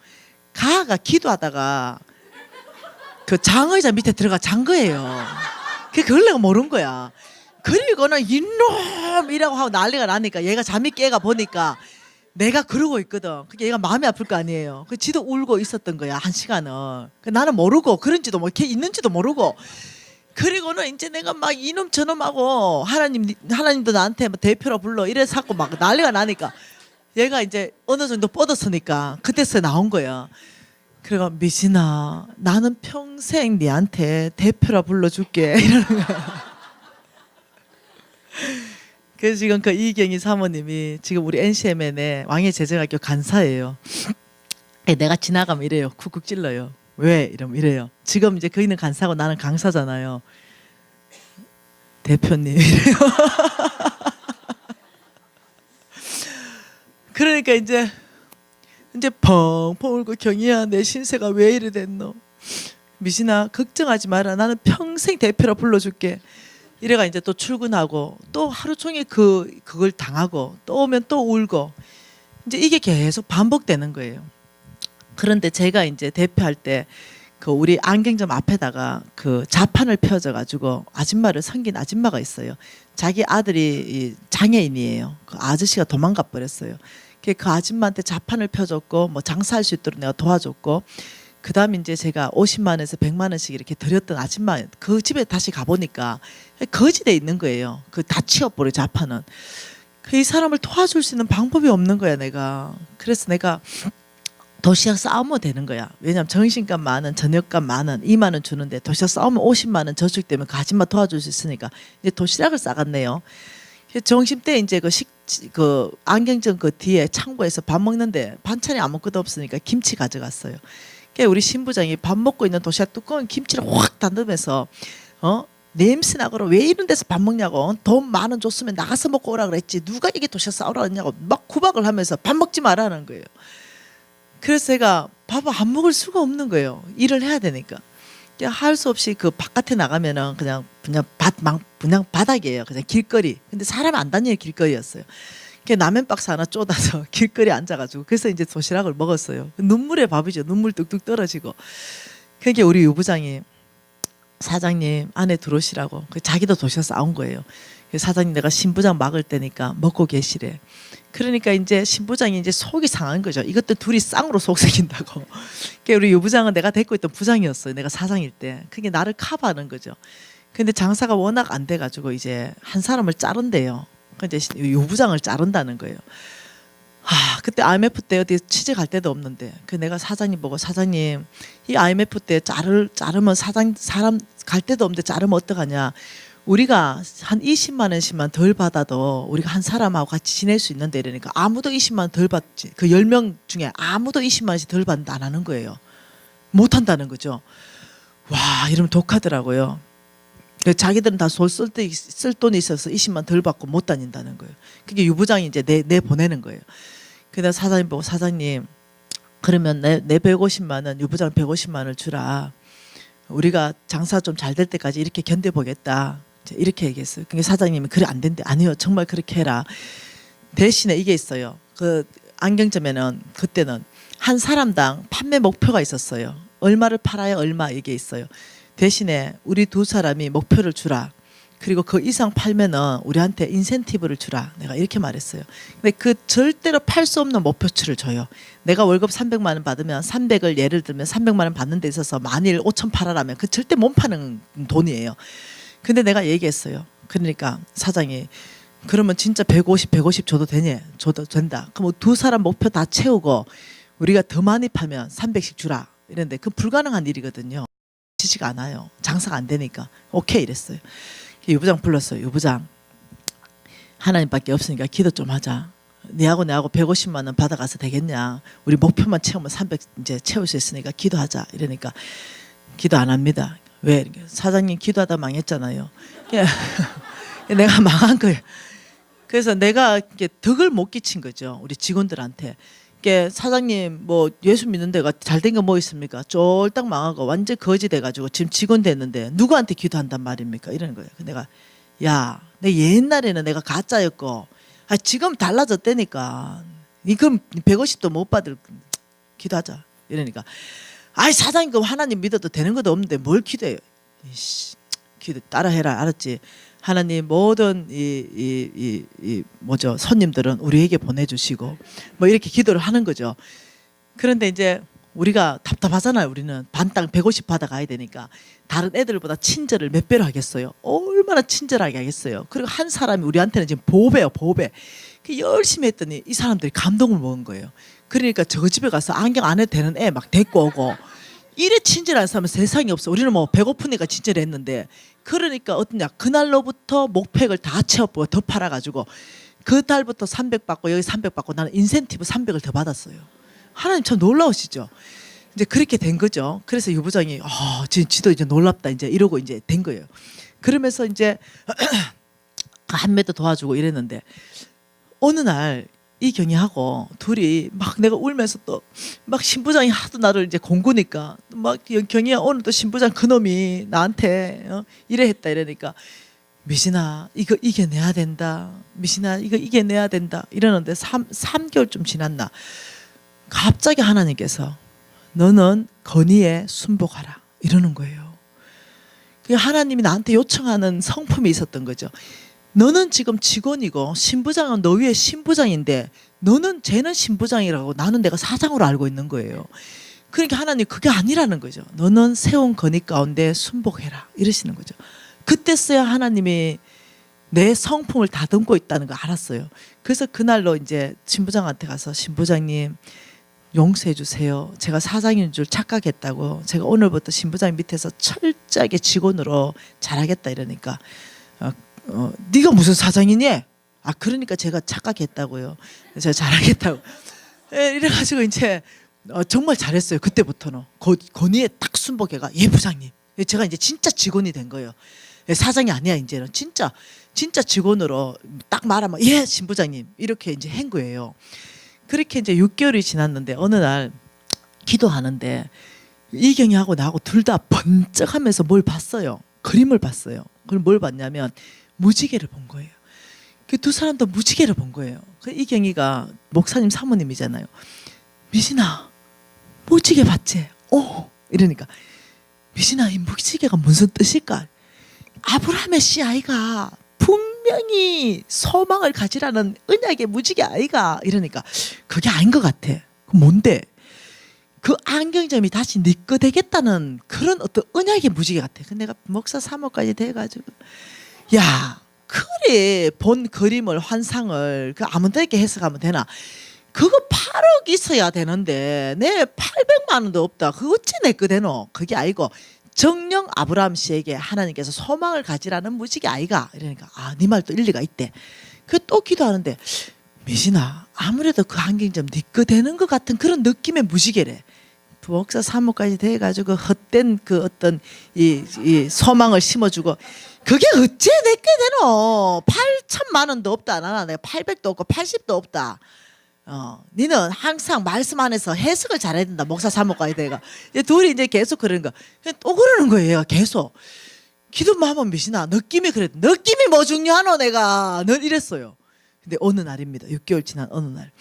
가가 기도하다가 그 장의자 밑에 들어가 잔 거예요. 그걸 내가 모른 거야. 그리고는 이놈이라고 하고 난리가 나니까 얘가 잠이 깨가 보니까 내가 그러고 있거든. 그게 얘가 마음이 아플 거 아니에요. 그 지도 울고 있었던 거야, 1시간을. 나는 모르고 그런지도 뭐 걔 있는지도 모르고. 그리고는 이제 내가 막 이놈 저놈하고 하나님도 나한테 뭐 대표로 불러 이래서 자꾸 막 난리가 나니까 얘가 이제 어느 정도 뻗었으니까 그때서 나온 거야. 그래가 미진아, 나는 평생 니한테 대표라 불러줄게 이러는 거야. 그래서 지금 그 이경희 사모님이 지금 우리 NCMN의 왕의 제정학교 간사예요. 내가 지나가면 이래요. 쿡쿡 찔러요. 왜? 이러면 이래요. 지금 이제 그이는 간사고 나는 강사잖아요. 대표님 이래요. 그러니까 이제 펑펑 울고 경희야, 내 신세가 왜 이래 됐노? 미신아, 걱정하지 마라. 나는 평생 대표라 불러줄게. 이래가 이제 또 출근하고 또 하루 종일 그걸 당하고 또 오면 또 울고 이제 이게 계속 반복되는 거예요. 그런데 제가 이제 대표할 때 그 우리 안경점 앞에다가 그 자판을 펴져 가지고 아줌마를 섬긴 아줌마가 있어요. 자기 아들이 장애인이에요. 그 아저씨가 도망가 버렸어요. 그 아줌마한테 자판을 펴줬고 뭐 장사할 수 있도록 내가 도와줬고, 그다음에 이제 제가 50만 원에서 100만 원씩 이렇게 드렸던 아줌마 그 집에 다시 가보니까 거지돼 있는 거예요. 그 다 치워버려 자판은. 이 사람을 도와줄 수 있는 방법이 없는 거야 내가. 그래서 내가 도시락 싸우면 되는 거야. 왜냐하면 점심값 만원, 저녁값 만원, 2만 원 주는데 도시락 싸우면 50만 원 저축되면 그 아줌마 도와줄 수 있으니까 이제 도시락을 싸갔네요. 점심 때 이제 그 안경점 그 뒤에 창고에서 밥 먹는데 반찬이 아무것도 없으니까 김치 가져갔어요. 우리 신부장이 밥 먹고 있는 도시락 뚜껑 김치를 확 닫으면서 냄새 나고라 왜 이런 데서 밥 먹냐고, 돈 만 원 줬으면 나가서 먹고 오라 그랬지 누가 이게 도시락 싸우라 그랬냐고 막 구박을 하면서 밥 먹지 말라는 거예요. 그래서 제가 밥을 안 먹을 수가 없는 거예요. 일을 해야 되니까. 할 수 없이 그 바깥에 나가면은 그냥 바닥이에요. 그냥 길거리. 근데 사람 안 다니는 길거리였어요. 라면 박스 하나 쪼다서 길거리에 앉아가지고 그래서 이제 도시락을 먹었어요. 눈물의 밥이죠. 눈물 뚝뚝 떨어지고. 그게 우리 유부장이 사장님 안에 들어오시라고. 자기도 도시락 싸온 거예요. 사장님 내가 신부장 막을 때니까 먹고 계시래. 그러니까 이제 신부장이 이제 속이 상한 거죠. 이것도 둘이 쌍으로 속삭인다고. 우리 유부장은 내가 데리고 있던 부장이었어요. 내가 사장일 때. 그게 나를 커버하는 거죠. 근데 장사가 워낙 안 돼가지고 이제 한 사람을 자른대요. 이제 유부장을 자른다는 거예요. 그때 IMF 때 어디 취직할 데도 없는데 내가 사장님 보고, 사장님 이 IMF 때 자르면 사람 갈 데도 없는데 자르면 어떡하냐. 우리가 한 20만 원씩만 덜 받아도 우리가 한 사람하고 같이 지낼 수 있는데 이러니까 아무도 20만 원 덜 받지. 그 10명 중에 아무도 20만 원씩 덜 받는다 안 하는 거예요. 못 한다는 거죠. 와, 이러면 독하더라고요. 자기들은 다 쓸 돈이 있어서 20만 덜 받고 못 다닌다는 거예요. 그게 유부장이 이제 내 보내는 거예요. 그래서 사장님 보고, 사장님 그러면 내 150만 원, 유부장 150만 원을 주라. 우리가 장사 좀 잘 될 때까지 이렇게 견뎌보겠다. 이렇게 얘기했어요. 그러니까 사장님이 그래 안 된대. 아니요, 정말 그렇게 해라. 대신에 이게 있어요. 그 안경점에는 그때는 한 사람당 판매 목표가 있었어요. 얼마를 팔아야 얼마, 이게 있어요. 대신에 우리 두 사람이 목표를 주라. 그리고 그 이상 팔면은 우리한테 인센티브를 주라. 내가 이렇게 말했어요. 근데 그 절대로 팔 수 없는 목표치를 줘요. 내가 월급 300만 원 받으면 300을 예를 들면 300만 원 받는 데 있어서 만일 5천 팔아라면 그 절대 못 파는 돈이에요. 근데 내가 얘기했어요. 그러니까 사장이 그러면 진짜 150 줘도 되냐? 줘도 된다. 그럼 두 사람 목표 다 채우고 우리가 더 많이 팔면 300씩 주라. 이랬는데 그 불가능한 일이거든요. 지지가 않아요. 장사가 안 되니까. 오케이 이랬어요. 유부장 불렀어요. 유부장, 하나님밖에 없으니까 기도 좀 하자. 내하고 150만 원 받아가서 되겠냐? 우리 목표만 채우면 300 이제 채울 수 있으니까 기도하자. 이러니까 기도 안 합니다. 왜? 사장님 기도하다 망했잖아요. 내가 망한 거예요. 그래서 내가 이게 덕을 못 끼친 거죠. 우리 직원들한테. 이게 사장님 뭐 예수 믿는 데가 잘된 거 뭐 있습니까? 쫄딱 망하고 완전 거지 돼가지고 지금 직원 됐는데 누구한테 기도한단 말입니까? 이러는 거예요. 내가 야, 내 옛날에는 내가 가짜였고 지금 달라졌다니까. 이금 150도 못 받을 기도하자. 이러니까 사장님 그럼 하나님 믿어도 되는 것도 없는데 뭘 기도해요? 이씨, 기도 따라해라. 알았지? 하나님 모든 뭐죠 손님들은 우리에게 보내주시고 뭐 이렇게 기도를 하는 거죠. 그런데 이제 우리가 답답하잖아요. 우리는 반땅 150 받아가야 되니까 다른 애들보다 친절을 몇 배로 하겠어요. 얼마나 친절하게 하겠어요. 그리고 한 사람이 우리한테는 지금 보배요, 보배. 열심히 했더니 이 사람들이 감동을 먹은 거예요. 그러니까 저 집에 가서 안경 안 해도 되는 애 막 데리고 오고 이래 친절한 사람은 세상에 없어. 우리는 뭐 배고프니까 친절했는데 그러니까 어떠냐 그날로부터 목팩을 다 채워보고 더 팔아가지고 그 달부터 300 받고 여기 300 받고 나는 인센티브 300을 더 받았어요. 하나님 참 놀라우시죠. 이제 그렇게 된 거죠. 그래서 유부장이 지도 이제 놀랍다 이제 이러고 이제 된 거예요. 그러면서 이제 한매도 도와주고 이랬는데 어느 날 이 경이하고 둘이 막 내가 울면서 또 막 신부장이 하도 나를 이제 공구니까 막 경이야 오늘 또 신부장 그놈이 나한테 이래 했다 이러니까 미신아 이거 이겨내야 된다. 미신아 이거 이겨내야 된다. 이러는데 3개월쯤 지났나 갑자기 하나님께서 너는 건의에 순복하라 이러는 거예요. 하나님이 나한테 요청하는 성품이 있었던 거죠. 너는 지금 직원이고 신부장은 너 위에 신부장인데 쟤는 신부장이라고 나는 내가 사장으로 알고 있는 거예요. 그러니까 하나님 그게 아니라는 거죠. 너는 세운 건의 가운데 순복해라 이러시는 거죠. 그때서야 하나님이 내 성품을 다듬고 있다는 걸 알았어요. 그래서 그날로 이제 신부장한테 가서 신부장님 용서해 주세요. 제가 사장인 줄 착각했다고. 제가 오늘부터 신부장 밑에서 철저하게 직원으로 잘하겠다 이러니까 네가 무슨 사장이니? 그러니까 제가 착각했다고요. 제가 잘하겠다고. 이래가지고 이제 정말 잘했어요. 그때부터는 건의에 딱 순복해가 부장님. 제가 이제 진짜 직원이 된 거예요. 사장이 아니야 이제는 진짜 직원으로 딱 말하면 신부장님 이렇게 이제 한 거예요. 그렇게 이제 6개월이 지났는데 어느 날 기도하는데 이경이하고 나하고 둘 다 번쩍하면서 뭘 봤어요. 그림을 봤어요. 그럼 뭘 봤냐면 무지개를 본 거예요. 그 두 사람도 무지개를 본 거예요. 그 이경이가 목사님 사모님이잖아요. 미신아 무지개 봤지? 이러니까 미신아 이 무지개가 무슨 뜻일까? 아브라함의 씨 아이가 분명히 소망을 가지라는 언약의 무지개 아이가 이러니까 그게 아닌 것 같아. 뭔데? 그 안경점이 다시 네 거 되겠다는 그런 어떤 언약의 무지개 같아. 근데 내가 목사 사모까지 돼가지고 그래 본 그림을 환상을 아무 데나 이렇게 해석하면 되나? 그거 8억 있어야 되는데 내 800만 원도 없다. 그거 어찌 내 거 되노? 그게 아니고 정령 아브라함 씨에게 하나님께서 소망을 가지라는 무지개 아이가 이러니까 네 말도 일리가 있대. 그 또 기도하는데 미신아 아무래도 그 안경점 네 거 되는 것 같은 그런 느낌의 무지개래. 목사 사모까지 돼가지고 헛된 그 어떤 이 소망을 심어주고 그게 어째 내게 되노? 8천만 원도 없다. 나는 내가 800도 없고 80도 없다. 니는 항상 말씀 안에서 해석을 잘해야 된다. 목사 사모까지 돼가. 둘이 이제 계속 그러는 거. 또 그러는 거예요. 계속. 기도만 하면 미시나 느낌이 그래. 느낌이 뭐 중요하노 내가. 늘 이랬어요. 근데 어느 날입니다. 6개월 지난 어느 날.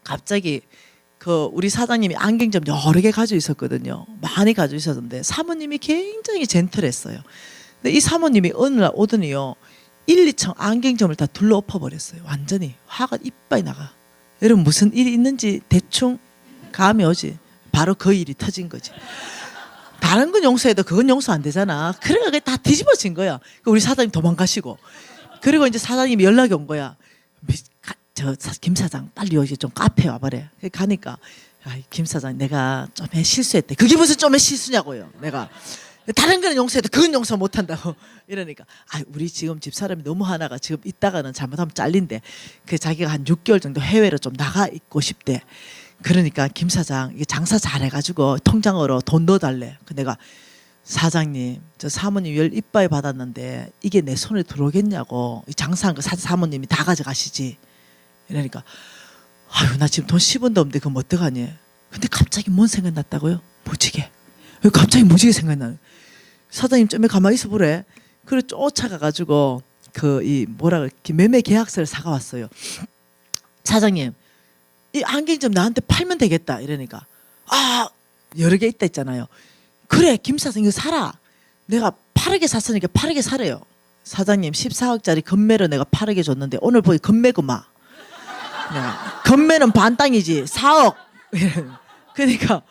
갑자기 우리 사장님이 안경점 여러 개 가지고 있었거든요. 많이 가지고 있었는데 사모님이 굉장히 젠틀했어요. 근데 이 사모님이 어느 날 오더니요. 1, 2층 안경점을 다 둘러엎어 버렸어요. 완전히 화가 이빨이 나가. 여러분 무슨 일이 있는지 대충 감이 오지. 바로 그 일이 터진 거지. 다른 건 용서해도 그건 용서 안 되잖아. 그래가 그게 다 뒤집어진 거야. 우리 사장님 도망가시고. 그리고 이제 사장님이 연락이 온 거야. 김 사장 빨리 여기 좀 카페 와봐래. 가니까 김 사장 내가 좀 실수했대. 그게 무슨 좀 실수냐고요. 내가 다른 거는 용서해도 그건 용서 못한다고 이러니까 우리 지금 집사람이 너무 하나가 지금 있다가는 잘못하면 잘린대. 자기가 한 6개월 정도 해외로 좀 나가 있고 싶대. 그러니까 김 사장 이게 장사 잘해가지고 통장으로 돈 넣어달래. 내가 사장님, 저 사모님 열 이빠이 받았는데 이게 내 손에 들어오겠냐고. 이 장사한 거 사모님이 다 가져가시지. 이러니까 아유 나 지금 돈 10원도 없는데 그럼 어떡하니. 근데 갑자기 뭔 생각 났다고요? 무지개. 왜 갑자기 무지개 생각나는. 사장님 좀에 가만히 있어 보래. 그래 쫓아가가지고 그 이 뭐라 그래 매매 계약서를 사가 왔어요. 사장님 이 안경 좀 나한테 팔면 되겠다. 이러니까 아 여러 개 있다 했잖아요. 그래 김 사장 이거 사라. 내가 빠르게 샀으니까 빠르게 사래요. 사장님 14억짜리 건매로 내가 빠르게 줬는데 오늘 보기 건매구마. 건매는 반 땅이지 4억. 그러니까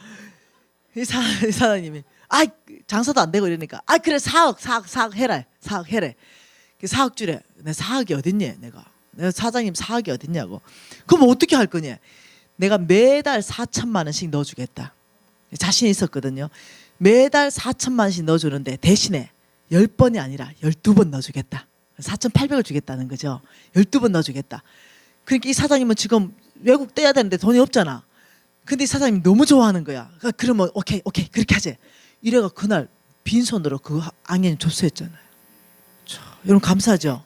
이 사장님이 아 장사도 안 되고 이러니까 아 그래 4억 해라. 4억 해래. 4억 주래. 내 4억이 어딨니 내가 사장님 4억이 어딨냐고. 그럼 어떻게 할 거냐. 내가 매달 4천만 원씩 넣어주겠다. 자신 있었거든요. 매달 4천만 원씩 넣어주는데 대신에 10번이 아니라 12번 넣어주겠다. 4,800을 주겠다는 거죠. 12번 넣어주겠다. 그러니까 이 사장님은 지금 외국 떼야 되는데 돈이 없잖아. 근데 이 사장님이 너무 좋아하는 거야. 그러니까 그러면 오케이 그렇게 하지. 이래가 그날 빈손으로 그 안경 접수했잖아요. 여러분 감사하죠.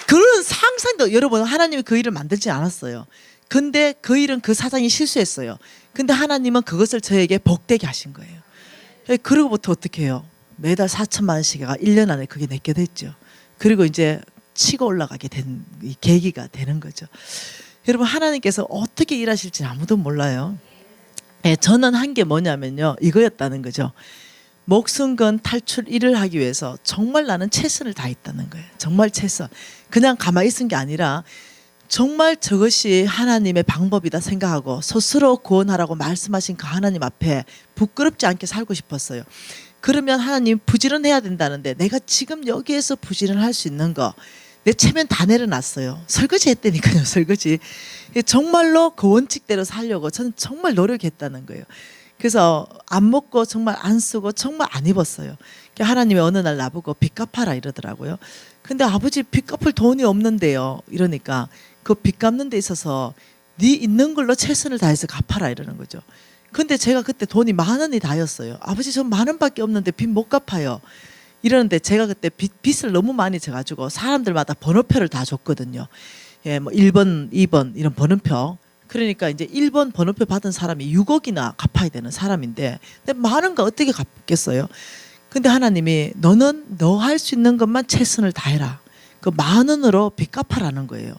그런 상상도 여러분 하나님이 그 일을 만들지 않았어요. 근데 그 일은 그 사장이 실수했어요. 근데 하나님은 그것을 저에게 복되게 하신 거예요. 그러고부터 어떻게 해요? 매달 4천만 원씩가 1년 안에 그게 내게 됐죠. 그리고 이제 치고 올라가게 된 이 계기가 되는 거죠. 여러분 하나님께서 어떻게 일하실지 아무도 몰라요. 저는 한 게 뭐냐면요. 이거였다는 거죠. 목숨건 탈출 일을 하기 위해서 정말 나는 최선을 다했다는 거예요. 정말 최선. 그냥 가만히 있은 게 아니라 정말 저것이 하나님의 방법이다 생각하고 스스로 구원하라고 말씀하신 그 하나님 앞에 부끄럽지 않게 살고 싶었어요. 그러면 하나님 부지런해야 된다는데 내가 지금 여기에서 부지런할 수 있는 거 내 체면 다 내려놨어요. 설거지 했다니까요. 설거지. 정말로 그 원칙대로 살려고 저는 정말 노력했다는 거예요. 그래서 안 먹고 정말 안 쓰고 정말 안 입었어요. 하나님이 어느 날 나보고 빚 갚아라 이러더라고요. 근데 아버지 빚 갚을 돈이 없는데요. 이러니까 그 빚 갚는 데 있어서 네 있는 걸로 최선을 다해서 갚아라 이러는 거죠. 근데 제가 그때 돈이 10,000원이 다였어요. 아버지 전 10,000원밖에 없는데 빚 못 갚아요. 이러는데 제가 그때 빚을 너무 많이 져가지고 사람들마다 번호표를 다 줬거든요. 예, 뭐 1번, 2번 이런 번호표. 그러니까 이제 1번 번호표 받은 사람이 6억이나 갚아야 되는 사람인데 근데 많은 거 어떻게 갚겠어요? 근데 하나님이 너는 너 할 수 있는 것만 최선을 다해라. 그 10,000원으로 빚 갚아라는 거예요.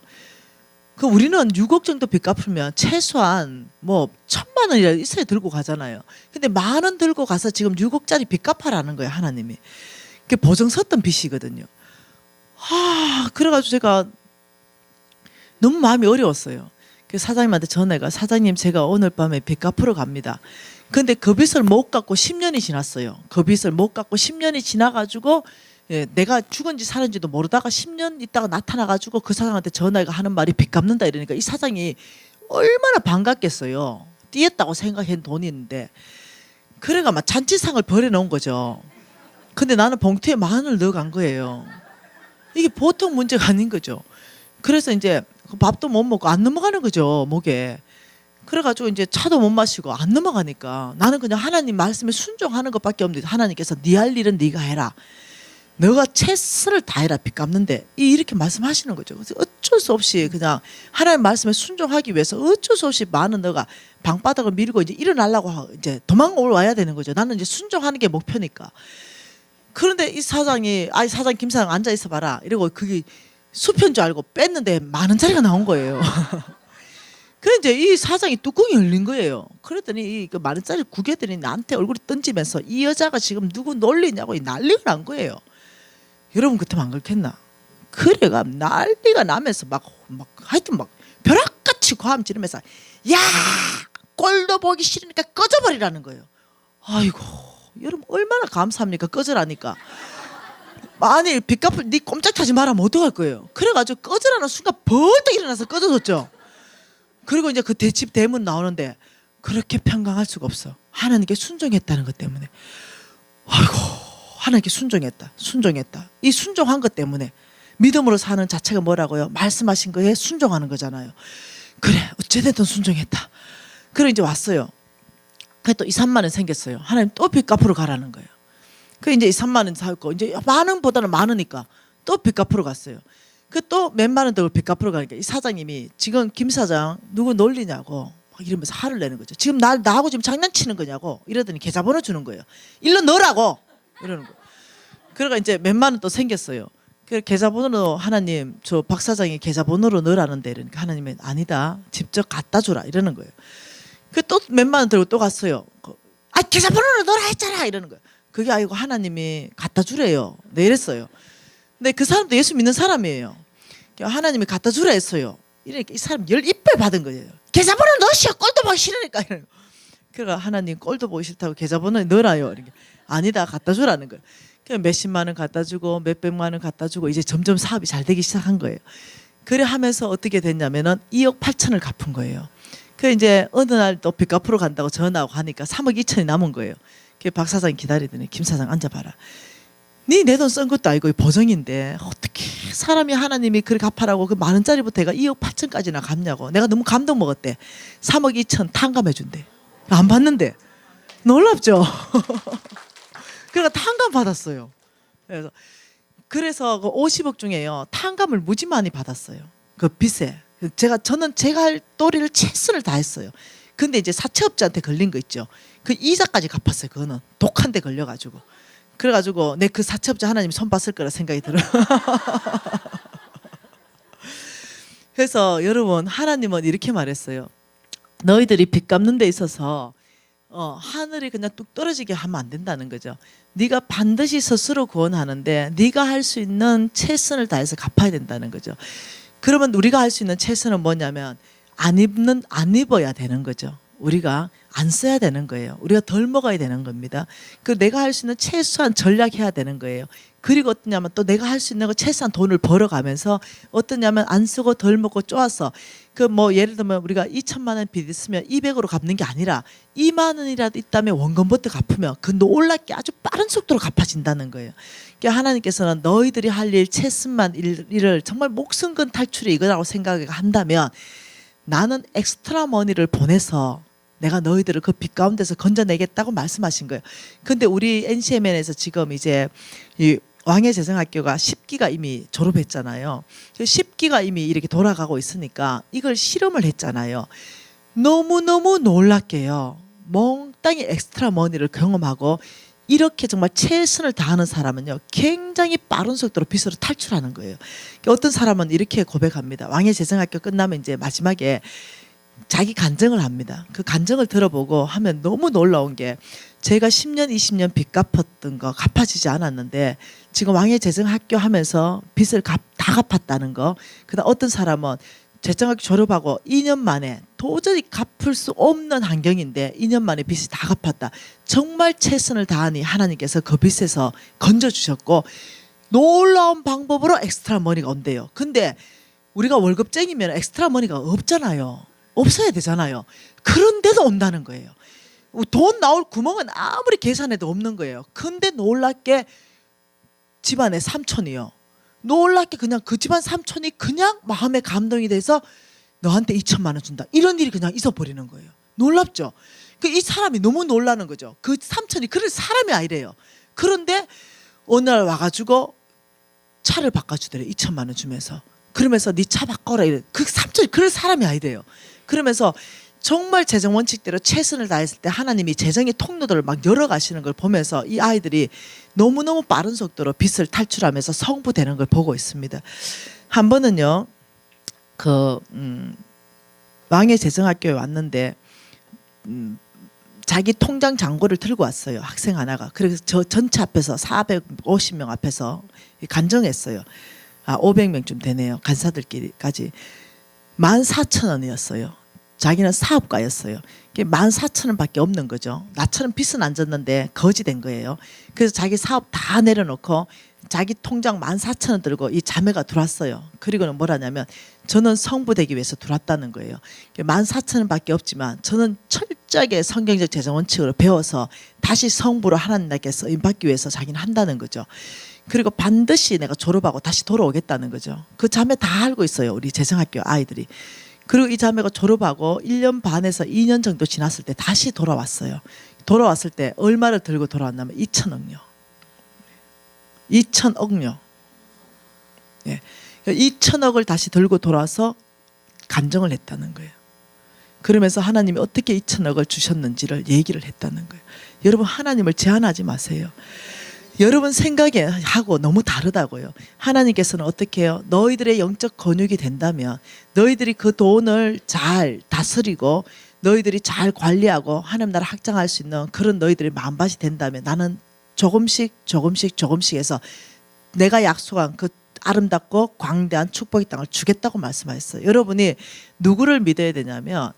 그 우리는 6억 정도 빚 갚으면 최소한 뭐 1,000만 원이라도 있어야 들고 가잖아요. 근데 10,000원 들고 가서 지금 6억짜리 빚 갚아라는 거예요, 하나님이. 그게 보증 섰던 빚이거든요. 그래가지고 제가 너무 마음이 어려웠어요. 그래서 사장님한테 전화가 사장님 제가 오늘 밤에 빚 갚으러 갑니다. 근데 그 빚을 못 갚고 10년이 지났어요. 그 빚을 못 갚고 10년이 지나가지고 내가 죽은지 사는지도 모르다가 10년 있다가 나타나가지고 그 사장한테 전화가 하는 말이 빚 갚는다 이러니까 이 사장이 얼마나 반갑겠어요. 띄었다고 생각한 돈이 있는데 그래가 막 잔치상을 벌여놓은 거죠. 근데 나는 봉투에 10,000원을 넣어간 거예요. 이게 보통 문제가 아닌 거죠. 그래서 이제 밥도 못 먹고 안 넘어가는 거죠, 목에. 그래가지고 이제 차도 못 마시고 안 넘어가니까 나는 그냥 하나님 말씀에 순종하는 것밖에 없는데 하나님께서 네 할 일은 네가 해라. 너가 최선을 다해라 빚 갚는데 이렇게 말씀하시는 거죠. 그래서 어쩔 수 없이 그냥 하나님 말씀에 순종하기 위해서 어쩔 수 없이 많은 너가 방바닥을 밀고 이제 일어나려고 이제 도망와야 되는 거죠. 나는 이제 순종하는 게 목표니까. 그런데 이 사장이 사장 김 사장 앉아 있어 봐라 이러고 그게 수표인 줄 알고 뺐는데 10,000원짜리가 나온 거예요. 그래 이제 이 사장이 뚜껑이 열린 거예요. 그랬더니 그 10,000원짜리 구겨더니 나한테 얼굴이 던지면서 이 여자가 지금 누구 놀리냐고 난리가 난 거예요. 여러분 그때만 안 그렇겠나? 그래가 난리가 나면서 막 하여튼 막 벼락같이 고함 지르면서 야 꼴도 보기 싫으니까 꺼져버리라는 거예요. 아이고 여러분 얼마나 감사합니까? 꺼져라니까. 아니 빚 갚을 네 꼼짝하지 말라면 어떡할 거예요? 그래가지고 꺼져라는 순간 벌떡 일어나서 꺼져줬죠. 그리고 이제 그 집 대문 나오는데 그렇게 평강할 수가 없어. 하나님께 순종했다는 것 때문에. 아이고 하나님께 순종했다. 이 순종한 것 때문에 믿음으로 사는 자체가 뭐라고요? 말씀하신 거에 순종하는 거잖아요. 그래 어찌됐든 순종했다. 그래 이제 왔어요. 그래 또 2, 3만 원 생겼어요. 하나님 또 빚 갚으러 가라는 거예요. 그 이제 2, 3만 원 사고 이제 만 원보다는 많으니까 또 빚 갚으러 갔어요. 그 또 몇만 원 더 빚 갚으러 가니까 이 사장님이 지금 김 사장 누구 놀리냐고 막 이러면서 화를 내는 거죠. 지금 나하고 지금 장난치는 거냐고 이러더니 계좌번호 주는 거예요. 일로 넣으라고 이러는 거예요. 그러니까 이제 몇만 원 또 생겼어요. 그 계좌번호로 하나님 저 박 사장이 계좌번호로 넣으라는데 이러니까 하나님은 아니다. 직접 갖다 주라 이러는 거예요. 그 또 몇만 원 들고 또 갔어요. 아 계좌번호로 넣으라 했잖아 이러는 거예요. 그게 아니고 하나님이 갖다 주래요. 네 이랬어요. 근데 그 사람도 예수 믿는 사람이에요. 하나님이 갖다 주라 했어요. 이러니까 이 사람 열 이빨 받은 거예요. 계좌번호 넣으시오. 꼴도 보기 싫으니까 이러는 거예요. 그러니까 하나님 꼴도 보기 싫다고 계좌번호 넣으라요. 이러니까 아니다 갖다 주라는 거예요. 몇십만 원 갖다 주고 몇백만 원 갖다 주고 이제 점점 사업이 잘 되기 시작한 거예요. 그래 하면서 어떻게 됐냐면은 2억 8천을 갚은 거예요. 그 이제 어느 날 또 빚 갚으러 간다고 전화하고 하니까 3억 2천이 남은 거예요. 그 박 사장이 기다리더니 김 사장 앉아봐라. 네 내 돈 쓴 것도 아니고 보증인데 어떻게 사람이 하나님이 그렇게 갚아라고 그 만 원짜리부터 내가 2억 8천까지나 갚냐고. 내가 너무 감동 먹었대. 3억 2천 탕감해 준대. 안 받는데. 놀랍죠? 그러니까 탕감 받았어요. 그래서 그 50억 중에요. 탕감을 무지 많이 받았어요. 그 빚에. 저는 제가 할 도리를 최선을 다했어요. 근데 이제 사채업자한테 걸린 거 있죠. 그 이자까지 갚았어요. 그거는 독한 데 걸려가지고. 그래가지고 내 그 사채업자 하나님 손 봤을 거라 생각이 들어요. 그래서 여러분 하나님은 이렇게 말했어요. 너희들이 빚 갚는 데 있어서 하늘이 그냥 뚝 떨어지게 하면 안 된다는 거죠. 네가 반드시 스스로 구원하는데 네가 할 수 있는 최선을 다해서 갚아야 된다는 거죠. 그러면 우리가 할 수 있는 최선은 뭐냐면 안 입어야 되는 거죠. 우리가 안 써야 되는 거예요. 우리가 덜 먹어야 되는 겁니다. 그 내가 할 수 있는 최소한 전략해야 되는 거예요. 그리고 어떠냐면 또 내가 할 수 있는 거 최소한 돈을 벌어가면서 어떠냐면 안 쓰고 덜 먹고 쪼아서 그 뭐 예를 들면 우리가 2천만 원 빚 있으면 200으로 갚는 게 아니라 2만 원이라도 있다면 원금부터 갚으면 그 놀랍게 아주 빠른 속도로 갚아진다는 거예요. 그러니까 하나님께서는 너희들이 할 일 최선만 일을 정말 목숨 건 탈출이 이거라고 생각한다면 나는 엑스트라 머니를 보내서 내가 너희들을 그 빚 가운데서 건져내겠다고 말씀하신 거예요. 근데 우리 NCMN에서 지금 이제 이 왕의 재정학교가 10기가 이미 졸업했잖아요. 10기가 이미 이렇게 돌아가고 있으니까 이걸 실험을 했잖아요. 너무너무 놀랍게요. 몽땅히 엑스트라 머니를 경험하고 이렇게 정말 최선을 다하는 사람은요. 굉장히 빠른 속도로 빚으로 탈출하는 거예요. 어떤 사람은 이렇게 고백합니다. 왕의 재정학교 끝나면 이제 마지막에 자기 간증을 합니다. 그 간증을 들어보고 하면 너무 놀라운 게 제가 10년, 20년 빚 갚았던 거 갚아지지 않았는데 지금 왕의 재정학교 하면서 빚을 다 갚았다는 거. 그다음 어떤 사람은 재정학교 졸업하고 2년 만에 도저히 갚을 수 없는 환경인데 2년 만에 빚이 다 갚았다. 정말 최선을 다하니 하나님께서 그 빚에서 건져주셨고 놀라운 방법으로 엑스트라 머니가 온대요. 근데 우리가 월급쟁이면 엑스트라 머니가 없잖아요. 없어야 되잖아요. 그런데도 온다는 거예요. 돈 나올 구멍은 아무리 계산해도 없는 거예요. 근데 놀랍게 집안에 삼촌이요. 놀랍게 그냥 그 집안 삼촌이 그냥 마음에 감동이 돼서 너한테 2천만 원 준다. 이런 일이 그냥 있어버리는 거예요. 놀랍죠? 이 사람이 너무 놀라는 거죠. 그 삼촌이 그럴 사람이 아니래요. 그런데 어느 날 와가지고 차를 바꿔주더래. 2천만 원 주면서. 그러면서 네 차 바꿔라. 이래. 그 삼촌이 그럴 사람이 아니래요. 그러면서 정말 재정 원칙대로 최선을 다했을 때 하나님이 재정의 통로들을 막 열어가시는 걸 보면서 이 아이들이 너무너무 빠른 속도로 빚을 탈출하면서 성부되는 걸 보고 있습니다. 한 번은요, 왕의 재정학교에 왔는데 자기 통장 잔고를 들고 왔어요. 학생 하나가. 그래서 저 전체 앞에서 450명 앞에서 간증했어요. 500명쯤 되네요. 간사들끼리까지. 14,000원이었어요. 자기는 사업가였어요. 14,000원밖에 없는 거죠. 나처럼 빚은 안 졌는데 거지 된 거예요. 그래서 자기 사업 다 내려놓고 자기 통장 14,000원 들고 이 자매가 들어왔어요. 그리고는 뭐라냐면 저는 성부되기 위해서 들어왔다는 거예요. 14,000원밖에 없지만 저는 철저하게 성경적 재정 원칙으로 배워서 다시 성부로 하나님께서 임받기 위해서 자기는 한다는 거죠. 그리고 반드시 내가 졸업하고 다시 돌아오겠다는 거죠. 그 자매 다 알고 있어요. 우리 재정학교 아이들이. 그리고 이 자매가 졸업하고 1년 반에서 2년 정도 지났을 때 다시 돌아왔어요. 돌아왔을 때 얼마를 들고 돌아왔냐면 2천억요. 2천억요. 예. 2천억을 다시 들고 돌아와서 간증을 했다는 거예요. 그러면서 하나님이 어떻게 2천억을 주셨는지를 얘기를 했다는 거예요. 여러분, 하나님을 제한하지 마세요. 여러분 생각에 하고 너무 다르다고요. 하나님께서는 어떻게 해요? 너희들의 영적 권육이 된다면, 너희들이 그 돈을 잘 다스리고 너희들이 잘 관리하고 하나님 나라 확장할 수 있는 그런 너희들의 마음밭이 된다면, 나는 조금씩 해서 내가 약속한 그 아름답고 광대한 축복의 땅을 주겠다고 말씀하셨어요. 여러분이 누구를 믿어야 되냐면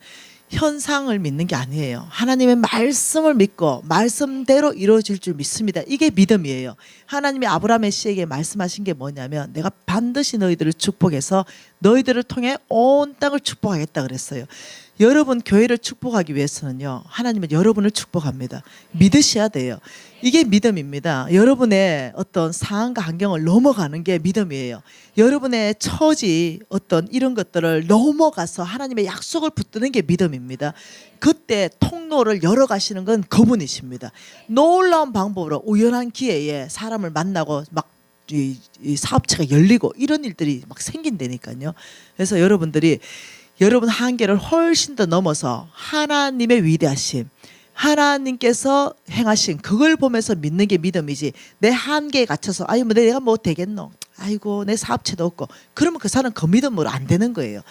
현상을 믿는 게 아니에요. 하나님의 말씀을 믿고 말씀대로 이루어질 줄 믿습니다. 이게 믿음이에요. 하나님이 아브라함의 씨에게 말씀하신 게 뭐냐면, 내가 반드시 너희들을 축복해서 너희들을 통해 온 땅을 축복하겠다 그랬어요. 여러분 교회를 축복하기 위해서는요, 하나님은 여러분을 축복합니다. 믿으셔야 돼요. 이게 믿음입니다. 여러분의 어떤 상황과 환경을 넘어가는 게 믿음이에요. 여러분의 처지 어떤 이런 것들을 넘어가서 하나님의 약속을 붙드는 게 믿음입니다. 그때 통로를 열어가시는 건 그분이십니다. 놀라운 방법으로 우연한 기회에 사람을 만나고 막 이 사업체가 열리고 이런 일들이 막 생긴다니까요. 그래서 여러분들이 여러분 한계를 훨씬 더 넘어서 하나님의 위대하심, 하나님께서 행하신 그걸 보면서 믿는 게 믿음이지, 내 한계에 갇혀서 아유 뭐 내가 뭐 되겠노, 아이고 내 사업체도 없고, 그러면 그 사람은 그 믿음으로 안 되는 거예요.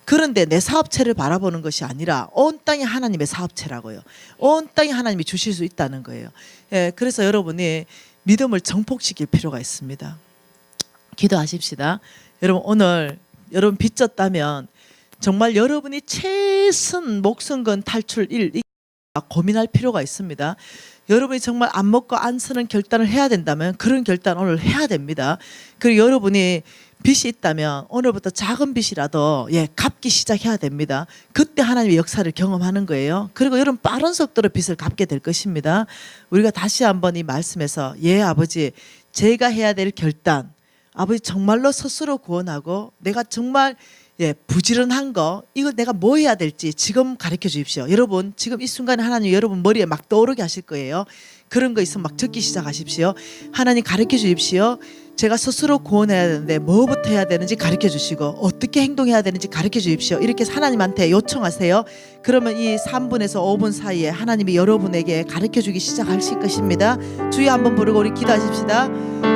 그런데 내 사업체를 바라보는 것이 아니라 온 땅이 하나님의 사업체라고요. 온 땅이 하나님이 주실 수 있다는 거예요. 예, 그래서 여러분이 믿음을 정복시킬 필요가 있습니다. 기도하십시다. 여러분, 오늘 여러분 빚졌다면 정말 여러분이 최선 목숨 건 탈출 1 고민할 필요가 있습니다. 여러분이 정말 안 먹고 안 쓰는 결단을 해야 된다면 그런 결단 오늘 해야 됩니다. 그리고 여러분이 빚이 있다면 오늘부터 작은 빚이라도 갚기 시작해야 됩니다. 그때 하나님의 역사를 경험하는 거예요. 그리고 여러분 빠른 속도로 빚을 갚게 될 것입니다. 우리가 다시 한번 이 말씀에서 아버지, 제가 해야 될 결단, 아버지 정말로 스스로 구원하고 내가 정말 부지런한 거, 이거 내가 뭐 해야 될지 지금 가르쳐 주십시오. 여러분 지금 이 순간에 하나님 여러분 머리에 막 떠오르게 하실 거예요. 그런 거 있으면 막 적기 시작하십시오. 하나님 가르쳐 주십시오. 제가 스스로 구원해야 되는데 뭐부터 해야 되는지 가르쳐 주시고 어떻게 행동해야 되는지 가르쳐 주십시오. 이렇게 하나님한테 요청하세요. 그러면 이 3분에서 5분 사이에 하나님이 여러분에게 가르쳐 주기 시작하실 것입니다. 주여 한번 부르고 우리 기도하십시다.